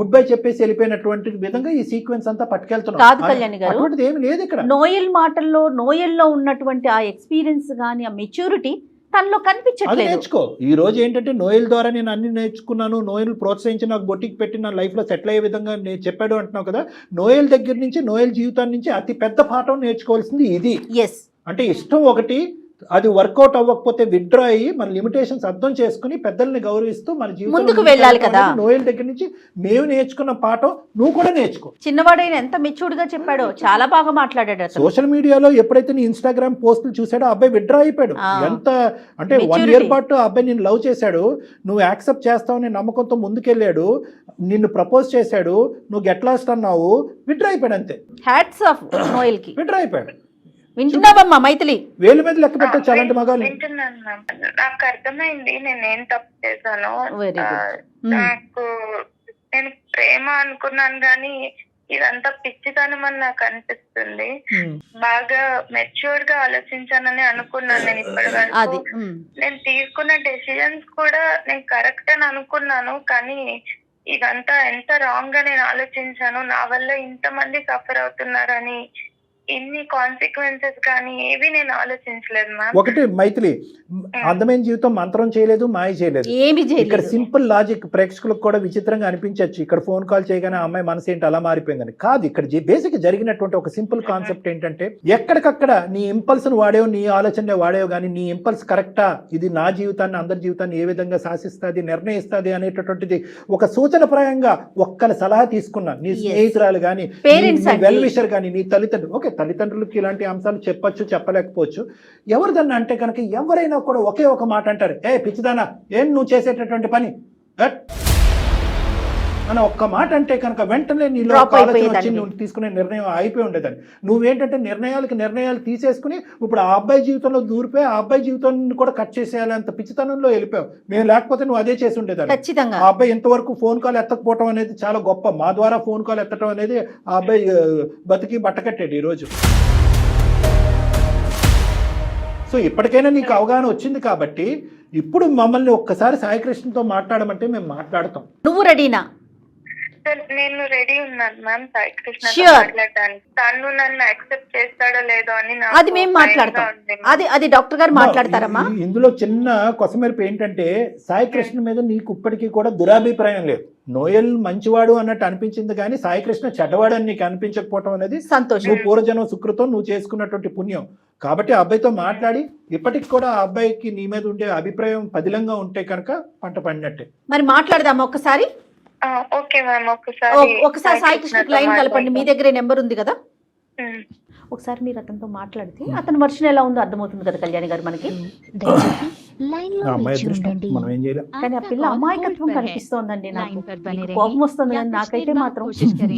గుడ్ బై చెప్పేసి వెళ్ళిపోయినటువంటి విధంగా ఈ సీక్వెన్స్ అంతా పట్టుకెళ్తున్నావు. కాదు కళ్యాణ్ గారు, అటువంటిది ఏమి లేదు ఇక్కడ. నోయల్ మాటల్లో, నోయల్లో ఉన్నటువంటి ఆ ఎక్స్పీరియన్స్ గానీ, ఆ మెచ్యూరిటీ తనలో కనిపించట్లేదు. నేర్చుకో. ఈ రోజు ఏంటంటే నోయల్ ద్వారా నేను అన్ని నేర్చుకున్నాను, నోయల్ ప్రోత్సహించి నాకు బొటిక్ పెట్టి నా లైఫ్లో సెటిల్ అయ్యే విధంగా నేను చెప్పాడు అంటున్నావు కదా. నోయల్ దగ్గర నుంచి, నోయల్ జీవితాన్ని నుంచి అతి పెద్ద పాఠం నేర్చుకోవాల్సింది ఇది. అంటే ఇష్టం ఒకటి, అది వర్కౌట్ అవ్వకపోతే విత్డ్రా అయ్యి మన లిమిటేషన్స్ అర్థం చేసుకుని పెద్దల్ని గౌరవిస్తూ మన ముందుకు వెళ్ళాలి కదా. నోయల్ దగ్గర నుంచి మేము నేర్చుకున్న పాఠం నువ్వు కూడా నేర్చుకో. చిన్నవాడైన ఎంత మెచ్యూర్డ్ గా చెప్పాడో, చాలా బాగా మాట్లాడాడు అతను. సోషల్ మీడియాలో ఎప్పుడైతే నీ ఇన్స్టాగ్రామ్ పోస్టులు చూసాడో అబ్బాయి విత్డ్రా అయిపోయాడు. ఎంత అంటే 1 year పాటు అబ్బాయి నిన్ను లవ్ చేశాడు, నువ్వు యాక్సెప్ట్ చేస్తావని నమ్మకంతో ముందుకెళ్ళాడు, నిన్ను ప్రపోజ్ చేశాడు, నువ్వు గెట్ లాస్ట్ అన్నావు, విత్డ్రా అయిపోయాడు అంతే. హ్యాట్స్ ఆఫ్ నోయల్ కి. విత్డ్రా అయిపోయాడు. వింటున్నావమ్మా మైథిలి? వేలు మీద లెక్క పెట్టచ్చు అలాంటి మగాలు. వింటున్నాను మ్యామ్. నాకు అర్థమైంది నేనేం తప్పు చేశాను. Very good. నాకు నేను ప్రేమ అనుకున్నాను కానీ ఇదంతా పిచ్చితనం అని నాకు అనిపిస్తుంది. బాగా మెచ్యూర్డ్ గా ఆలోచించానని అనుకున్నాను నేను ఇప్పటి వరకు. నేను తీసుకున్న డెసిజన్స్ కూడా నేను కరెక్ట్ అని అనుకున్నాను, కానీ ఇదంతా ఎంత రాంగ్ గా నేను ఆలోచించాను. నా వల్ల ఇంతమంది సఫర్ అవుతున్నారని, ఇన్ని కాన్సిక్వెన్సెస్ కానీ ఏవి నేను ఆలోచించలేదు మ్యామ్. ఒకటి మైథిలి, అందమైన జీవితం మంత్రం చేయలేదు, మాయ చేయలేదు. ఏమి ఇక్కడ సింపుల్ లాజిక్ ప్రేక్షకులకు కూడా విచిత్రంగా అనిపించవచ్చు. ఇక్కడ ఫోన్ కాల్ చేయగానే ఆ అమ్మాయి మనసు ఏంటి అలా మారిపోయిందని కాదు. ఇక్కడ బేసిక్ జరిగినటువంటి ఒక సింపుల్ కాన్సెప్ట్ ఏంటంటే, ఎక్కడికక్కడ నీ ఇంపల్స్ వాడేవు, నీ ఆలోచనలే వాడేవు, కానీ నీ ఇంపల్స్ కరెక్టా, ఇది నా జీవితాన్ని అందరి జీవితాన్ని ఏ విధంగా శాసిస్తుంది, నిర్ణయిస్తుంది అనేటటువంటిది ఒక సూచనప్రాయంగా ఒక్కరి సలహా తీసుకున్నా. నీ స్నేహితురాలు కానీ, వెల్ విషర్ కానీ, నీ తల్లిదండ్రులు, ఓకే తల్లిదండ్రులకి ఇలాంటి అంశాలు చెప్పచ్చు, చెప్పలేకపోవచ్చు. ఎవరిదన్నా అంటే కనుక ఎవరైనా కూడా ఒకే ఒక మాట అంటారు, ఏ పిచ్చిదానా ఏం నువ్వు చేసేటటువంటి పని అని ఒక్క మాట అంటే కనుక వెంటనే నీలో ఆలోచన వచ్చి నువ్వు తీసుకునే నిర్ణయం అయిపోయి ఉండేదని. నువ్వేంటంటే నిర్ణయాలు తీసేసుకుని ఇప్పుడు ఆ అబ్బాయి జీవితంలో దూరిపోయి ఆ అబ్బాయి జీవితాన్ని కూడా కట్ చేసేయాలి అంత పిచ్చితనంలో వెళ్ళిపోయావు. మేము లేకపోతే నువ్వు అదే చేసి ఉండేదాన్ని. ఆ అబ్బాయి ఇంతవరకు ఫోన్ కాల్ ఎత్తకపోవడం అనేది చాలా గొప్ప. మా ద్వారా ఫోన్ కాల్ ఎత్తడం అనేది ఆ అబ్బాయి బతికి బట్టకట్టాడు ఈరోజు. సో ఇప్పటికైనా నీకు అవగాహన వచ్చింది కాబట్టి ఇప్పుడు మమ్మల్ని ఒక్కసారి సాయికృష్ణతో మాట్లాడమంటే మేము మాట్లాడతాం. నువ్వు రెడీనా? నేను రెడీ ఉన్నాను మ్యామ్ సాయికృష్ణ మాట్లాడడానికి. తను నన్ను యాక్సెప్ట్ చేస్తాడో లేదో అని అది మేము మాట్లాడతాం. అది డాక్టర్ గారు మాట్లాడతారమ్మా. ఇందులో చిన్న కొసమెరుపు ఏంటంటే, సాయికృష్ణ మీద నీకు ఇప్పటికీ కూడా దురాభిప్రాయం లేదు. నోయల్ మంచివాడు అన్నట్టు అనిపించింది కానీ సాయికృష్ణ చెడ్డవాడు అని నీకు అనిపించకపోవడం అనేది సంతోషం. నువ్వు పూర్వజన్మ సుకృతం, నువ్వు చేసుకున్నటువంటి పుణ్యం. కాబట్టి ఆ అబ్బాయితో మాట్లాడి ఇప్పటికి కూడా ఆ అబ్బాయికి నీ మీద ఉండే అభిప్రాయం పదిలంగా ఉంటే కనుక పంట పండినట్టే. మరి మాట్లాడదామా ఒకసారి? Okay ma'am. ఒకసారి సాయికృష్ణకి లైన్ కలపండి. మీ దగ్గర నెంబర్ ఉంది కదా, ఒకసారి మీరు అతనితో మాట్లాడితే అతని వర్షన్ ఎలా ఉందో అర్థమవుతుంది కదా కళ్యాణి గారు మనకి. కానీ ఆ పిల్ల అమాయకత్వం కనిపిస్తోందండి. నాకు కోపం వస్తుంది కానీ నాకైతే మాత్రం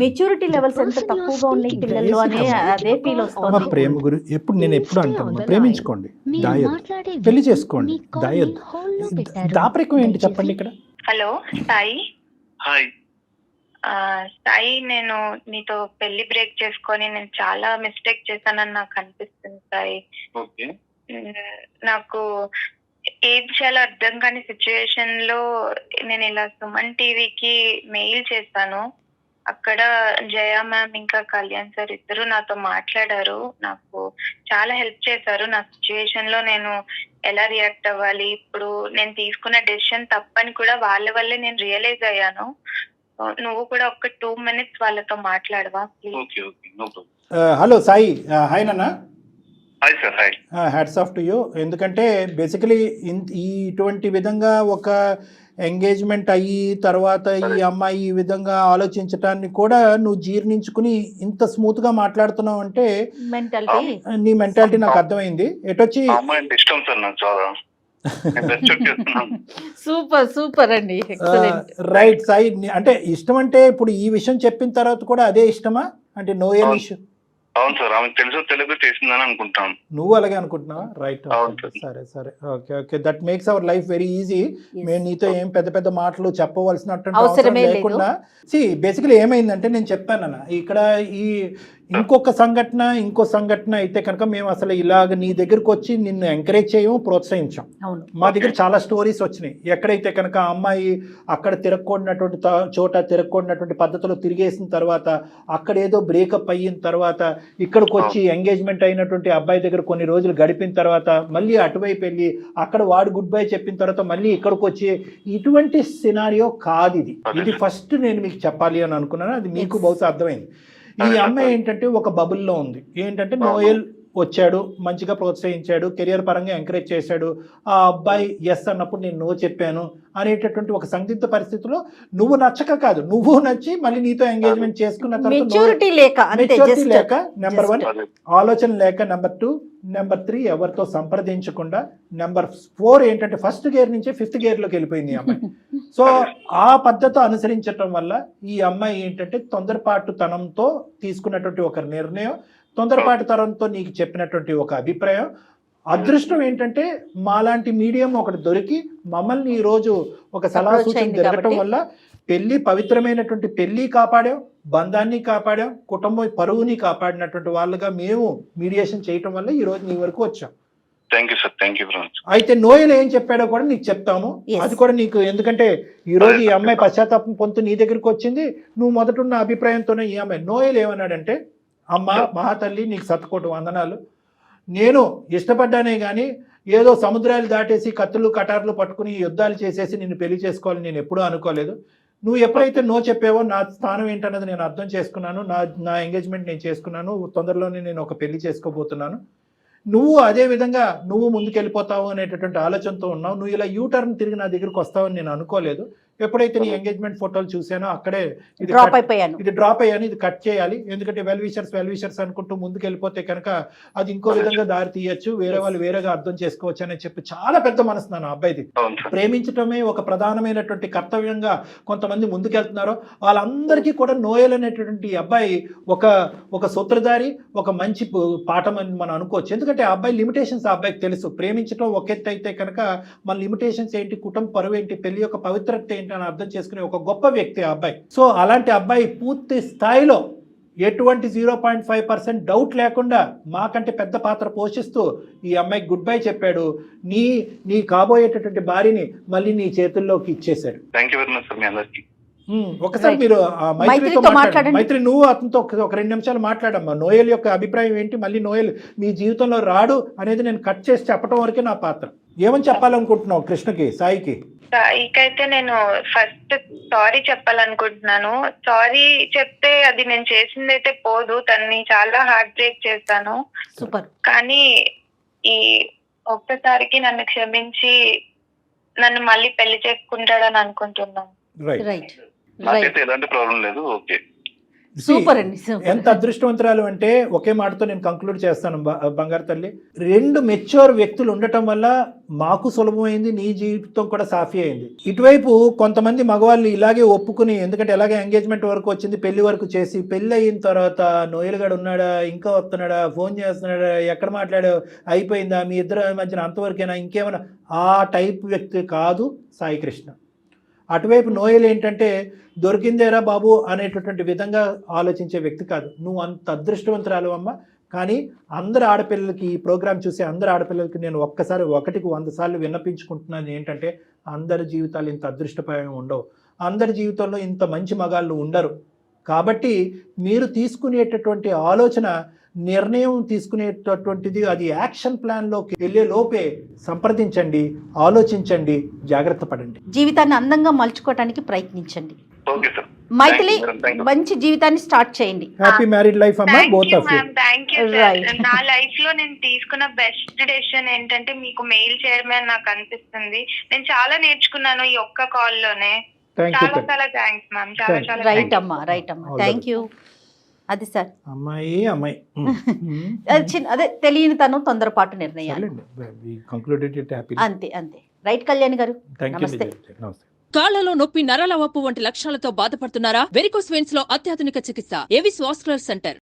మెచ్యూరిటీ లెవెల్స్ ఎంత తక్కువగా ఉన్నాయి పిల్లల్లో అనే అదే ఫీల్ వస్తుంది. ప్రేమ గురి ఎప్పుడు నేను ఎప్పుడు అంటాను, ప్రేమించుకోండి, దాయద్దు, పెళ్లి చేసుకోండి, దాయద్దు. దాపరికం ఏంటి చెప్పండి ఇక్కడ. హలో సాయి. హాయ్ సాయి, నేను నీతో పెళ్లి బ్రేక్ చేసుకొని నేను చాలా మిస్టేక్ చేశానని నాకు అనిపిస్తుంది సాయి. నాకు ఏం చేయాలో అర్థం కాని సిచ్యువేషన్ లో నేను ఇలా సుమన్ టీవీకి మెయిల్ చేశాను. అక్కడ జయ మ్యామ్ ఇంకా కళ్యాణ్ సార్ ఇద్దరు నాతో మాట్లాడారు, నాకు చాలా హెల్ప్ చేశారు. నా సిచ్యువేషన్ లో నేను ఎలా రియాక్ట్ అవ్వాలి, ఇప్పుడు నేను తీసుకున్న డెసిషన్ తప్పని కూడా వాళ్ళ వల్లే నేను రియలైజ్ అయ్యాను. నువ్వు కూడా ఒక 2 minutes వాళ్ళతో మాట్లాడవా ప్లీజ్? హలో సాయి. హాయ్ నాన్న. Hi sir. Hi. Hats off to you. ఎందుకంటే బేసికలీ ఇటువంటి విధంగా ఒక ఎంగేజ్మెంట్ అయ్యి తర్వాత ఈ అమ్మాయి ఈ విధంగా ఆలోచించటాన్ని కూడా నువ్వు జీర్ణించుకుని ఇంత స్మూత్ గా మాట్లాడుతున్నావు అంటే నీ మెంటాలిటీ నాకు అర్థమైంది. ఎటొచ్చి ఇష్టం సార్ నాకు చాలా. సూపర్ అండి. రైట్ సాయి. అంటే ఇష్టం అంటే ఇప్పుడు ఈ విషయం చెప్పిన తర్వాత కూడా అదే ఇష్టమా అంటే నోయల్ ఇష్యూ? అవును సార్, ఆమెకు తెలుసు తెలుగు చేసిందని అనుకుంటాను. నువ్వు అలాగే అనుకుంటున్నావా? రైట్. సరే okay. That makes our life very easy. మేము నీతో ఏం పెద్ద మాటలు చెప్పవలసినటువంటి అవసరం లేకుండా బేసికలీ ఏమైందంటే నేను చెప్పానన్న ఇక్కడ ఈ ఇంకో సంఘటన అయితే కనుక మేము అసలు ఇలాగ నీ దగ్గరకు వచ్చి నిన్ను ఎంకరేజ్ చేయము, ప్రోత్సహించాం. మా దగ్గర చాలా స్టోరీస్ వచ్చినాయి. ఎక్కడైతే కనుక అమ్మాయి అక్కడ తిరగకూడనటువంటి చోట తిరగకూడనటువంటి పద్ధతిలో తిరిగేసిన తర్వాత అక్కడ ఏదో బ్రేకప్ అయిన తర్వాత ఇక్కడికి వచ్చి ఎంగేజ్మెంట్ అయినటువంటి అబ్బాయి దగ్గర కొన్ని రోజులు గడిపిన తర్వాత మళ్ళీ అటువైపు వెళ్ళి అక్కడ వాడు గుడ్ బై చెప్పిన తర్వాత మళ్ళీ ఇక్కడికి వచ్చి ఇటువంటి సినారియో కాదు ఇది ఫస్ట్ నేను మీకు చెప్పాలి అని అనుకున్నాను. అది మీకు బహుశా అర్థమైంది. ఈ అమ్మాయి ఏంటంటే ఒక బబుల్లో ఉంది. ఏంటంటే నోయల్ వచ్చాడు, మంచిగా ప్రోత్సహించాడు, కెరియర్ పరంగా ఎంకరేజ్ చేశాడు, ఆ అబ్బాయి ఎస్ అన్నప్పుడు నేను నో చెప్పాను అనేటటువంటి ఒక సందిగ్ధ పరిస్థితిలో నువ్వు నచ్చక కాదు, నువ్వు నచ్చి మళ్ళీ నీతో ఎంగేజ్మెంట్ చేసుకున్న మెచ్యూరిటీ లేక అంతే, మెచ్యూరిటీ just- లేక నెంబర్ 1 అదే. ఆలోచన లేక, నెంబర్ 2, నెంబర్ 3 ఎవరితో సంప్రదించకుండా, నెంబర్ 4 ఏంటంటే ఫస్ట్ గేర్ నుంచి 5th గేర్లోకి వెళ్ళిపోయింది ఈ అమ్మాయి. సో ఆ పద్ధతి అనుసరించటం వల్ల ఈ అమ్మాయి ఏంటంటే తొందరపాటుతనంతో తీసుకున్నటువంటి ఒక నిర్ణయం, తొందరపాటుతనంతో నీకు చెప్పినటువంటి ఒక అభిప్రాయం. అదృష్టం ఏంటంటే మాలాంటి మీడియం ఒకటి దొరికి మమ్మల్ని ఈ రోజు ఒక సలహా Approach సూచన అయింది జరగటం కాబట్టి. వల్ల పెళ్లి, పవిత్రమైనటువంటి పెళ్లి కాపాడాం, బంధాన్ని కాపాడాం, కుటుంబ పరువుని కాపాడినటువంటి వాళ్ళుగా మేము మీడియేషన్ చేయటం వల్ల ఈ రోజు నీ వరకు వచ్చాం. Thank you sir, thank you very much. అయితే నోయల్ ఏం చెప్పాడో కూడా నీకు చెప్తాము. Yes. అది కూడా నీకు, ఎందుకంటే ఈ రోజు ఈ అమ్మాయి పశ్చాత్తాపం పొందుతూ నీ దగ్గరికి వచ్చింది, నువ్వు మొదట ఉన్న అభిప్రాయంతోనే ఈ అమ్మాయి. నోయల్ ఏమన్నాడంటే, అమ్మ మహాతల్లి నీకు శతకోటి వందనాలు, నేను ఇష్టపడ్డానే కానీ ఏదో సముద్రాలు దాటేసి కత్తులు కటార్లు పట్టుకుని యుద్ధాలు చేసేసి నిన్ను పెళ్లి చేసుకోవాలని నేను ఎప్పుడూ అనుకోలేదు. నువ్వు ఎప్పుడైతే నో చెప్పావో నా స్థానం ఏంటన్నది నేను అర్థం చేసుకున్నాను, నా ఎంగేజ్మెంట్ నేను చేసుకున్నాను, తొందరలోనే నేను ఒక పెళ్లి చేసుకోబోతున్నాను. నువ్వు అదే విధంగా నువ్వు ముందుకెళ్ళిపోతావు అనేటటువంటి ఆలోచనతో ఉన్నావు. నువ్వు ఇలా యూటర్న్ తిరిగి నా దగ్గరికి వస్తావని నేను అనుకోలేదు. ఎప్పుడైతే నీ ఎంగేజ్మెంట్ ఫోటోలు చూసానో అక్కడే డ్రాప్ అయిపోయాను. ఇది డ్రాప్ అయ్యాను, ఇది కట్ చేయాలి, ఎందుకంటే వెల్ విషర్స్ అనుకుంటూ ముందుకు వెళ్ళిపోతే కనుక అది ఇంకో విధంగా దారి తీయచ్చు, వేరే వాళ్ళు వేరేగా అర్థం చేసుకోవచ్చు అని చెప్పి చాలా పెద్ద మనసు నా అబ్బాయిది. అవును సార్. ప్రేమించటమే ఒక ప్రధానమైనటువంటి కర్తవ్యంగా కొంతమంది ముందుకెళ్తున్నారో వాళ్ళందరికీ కూడా నోయల్ అనేటటువంటి అబ్బాయి ఒక సూత్రధారి, ఒక మంచి పాఠం అని మనం అనుకోవచ్చు. ఎందుకంటే ఆ అబ్బాయి లిమిటేషన్స్ ఆ అబ్బాయికి తెలుసు. ప్రేమించడం ఒక ఎత్తు అయితే కనుక మన లిమిటేషన్స్ ఏంటి, కుటుంబ పరువు ఏంటి, పెళ్లి యొక్క పవిత్రత ఏంటి అని అర్థం చేసుకునే ఒక గొప్ప వ్యక్తి ఆ అబ్బాయి. సో అలాంటి అబ్బాయి పూర్తి స్థాయిలో ఎటువంటి 0.5% డౌట్ లేకుండా మాకంటే పెద్ద పాత్ర పోషిస్తూ ఈ అమ్మాయికి గుడ్ బై చెప్పాడు. నీ కాబోయేటటువంటి భార్యని మళ్ళీ నీ చేతుల్లోకి ఇచ్చేశాడు. Thank you very much sir మీ అందరికి. ఒకసారి Right. మీరు ఆ మైత్రితో మైత్రితో మాట్లాడండి. మాట్లాడండి. మైత్రి నువ్వు అతనితో ఒక 2 నిమిషాలు మాట్లాడమ్మా. నోయల్ యొక్క అభిప్రాయం ఏంటి, మళ్ళీ నోయల్ మీ జీవితంలో రాడు అనేది నేను కట్ చేసి చెప్పడం వరకే నా పాత్ర. ఏమని చెప్పాలనుకుంటున్నావు కృష్ణకి, సాయికి? సాయికైతే నేను ఫస్ట్ సారీ చెప్పాలనుకుంటున్నాను. సారీ చెప్తే అది నేను చేసింది అయితే పోదు, తన్ని చాలా హార్ట్ బ్రేక్ చేశాను. సూపర్. కానీ ఈ ఒక్కసారికి నన్ను క్షమించి నన్ను మళ్ళీ పెళ్లి చేసుకుంటాడని అనుకుంటున్నాను. రైట్ రైట్ నాకైతే ఎలాంటి ప్రాబ్లం లేదు. ఓకే. సూపర్ అండి, సూపర్. ఎంత అదృష్టవంతురాలు అంటే ఒకే మాటతో నేను కంక్లూడ్ చేస్తాను బంగారు తల్లి. 2 మెచ్యూర్ వ్యక్తులు ఉండటం వల్ల మాకు సులభమైంది, నీ జీవితం కూడా సాఫీ అయింది. ఇటువైపు కొంతమంది మగవాళ్ళు ఇలాగే ఒప్పుకుని, ఎందుకంటే ఎలాగే ఎంగేజ్మెంట్ వరకు వచ్చింది, పెళ్లి వరకు చేసి, పెళ్లి అయిన తర్వాత నోయల్ గడు ఉన్నాడా, ఇంకా వస్తున్నాడా, ఫోన్ చేస్తున్నాడా, ఎక్కడ మాట్లాడా, అయిపోయిందా, మీ ఇద్దరు మధ్యన అంతవరకేనా, ఇంకేమైనా, ఆ టైప్ వ్యక్తి కాదు సాయి కృష్ణ. అటువైపు నోయల్ ఏంటంటే దొరికిందేరా బాబు అనేటటువంటి విధంగా ఆలోచించే వ్యక్తి కాదు. నువ్వు అంత అదృష్టవంతురాలు అమ్మ. కానీ అందరు ఆడపిల్లలకి, ఈ ప్రోగ్రామ్ చూసే అందరు ఆడపిల్లలకి నేను ఒక్కసారి 1కి 100 సార్లు విన్నపించుకుంటున్నాను ఏంటంటే, అందరి జీవితాలు ఇంత అదృష్టపరంగా ఉండవు, అందరి జీవితంలో ఇంత మంచి మగాళ్ళు ఉండరు. కాబట్టి మీరు తీసుకునేటటువంటి ఆలోచన, నిర్ణయం తీసుకునేటటువంటిది అది యాక్షన్ ప్లాన్లోకి వెళ్ళే లోపే సంప్రదించండి, ఆలోచించండి, జాగ్రత్త పడండి. జీవితాన్ని అందంగా మలుచుకోవడానికి ప్రయత్నించండి. Okay sir. Maithili, Thank you. మంచి జీవితాన్ని స్టార్ట్ చేయండి. హ్యాపీ మ్యారీడ్ లైఫ్ అమ్మా, both of you. Thank you Right. Sir. నా లైఫ్ లో నేను తీసుకున్న బెస్ట్ డెసిషన్ ఏంటంటే మీకు మెయిల్ చేయడమే అని నాకు అనిపిస్తుంది. నేను చాలా నేర్చుకున్నాను ఈ ఒక్క కాల్ లోనే. Thank you. చాలా చాలా థ్యాంక్స్ మ్యామ్. చాలా Thank you. చాలా రైట్ అమ్మా, రైట్ అమ్మా, All the థ్యాంక్ యూ. అది సార్, అమ్మాయి అది అదే తెలియని తను తొందరపాటు నిర్ణయాలు. Concluded happy. అంతే అంతే. రైట్ కళ్యాణ్ గారు, థ్యాంక్ యూ. నమస్తే. నమస్తే. కాళ్లలో నొప్పి, నరాల వాపు వంటి లక్షణాలతో బాధపడుతున్నారా? వెరికోస్ వెయిన్స్ లో అత్యాధునిక చికిత్స ఏవిస్ వాస్కులర్ సెంటర్.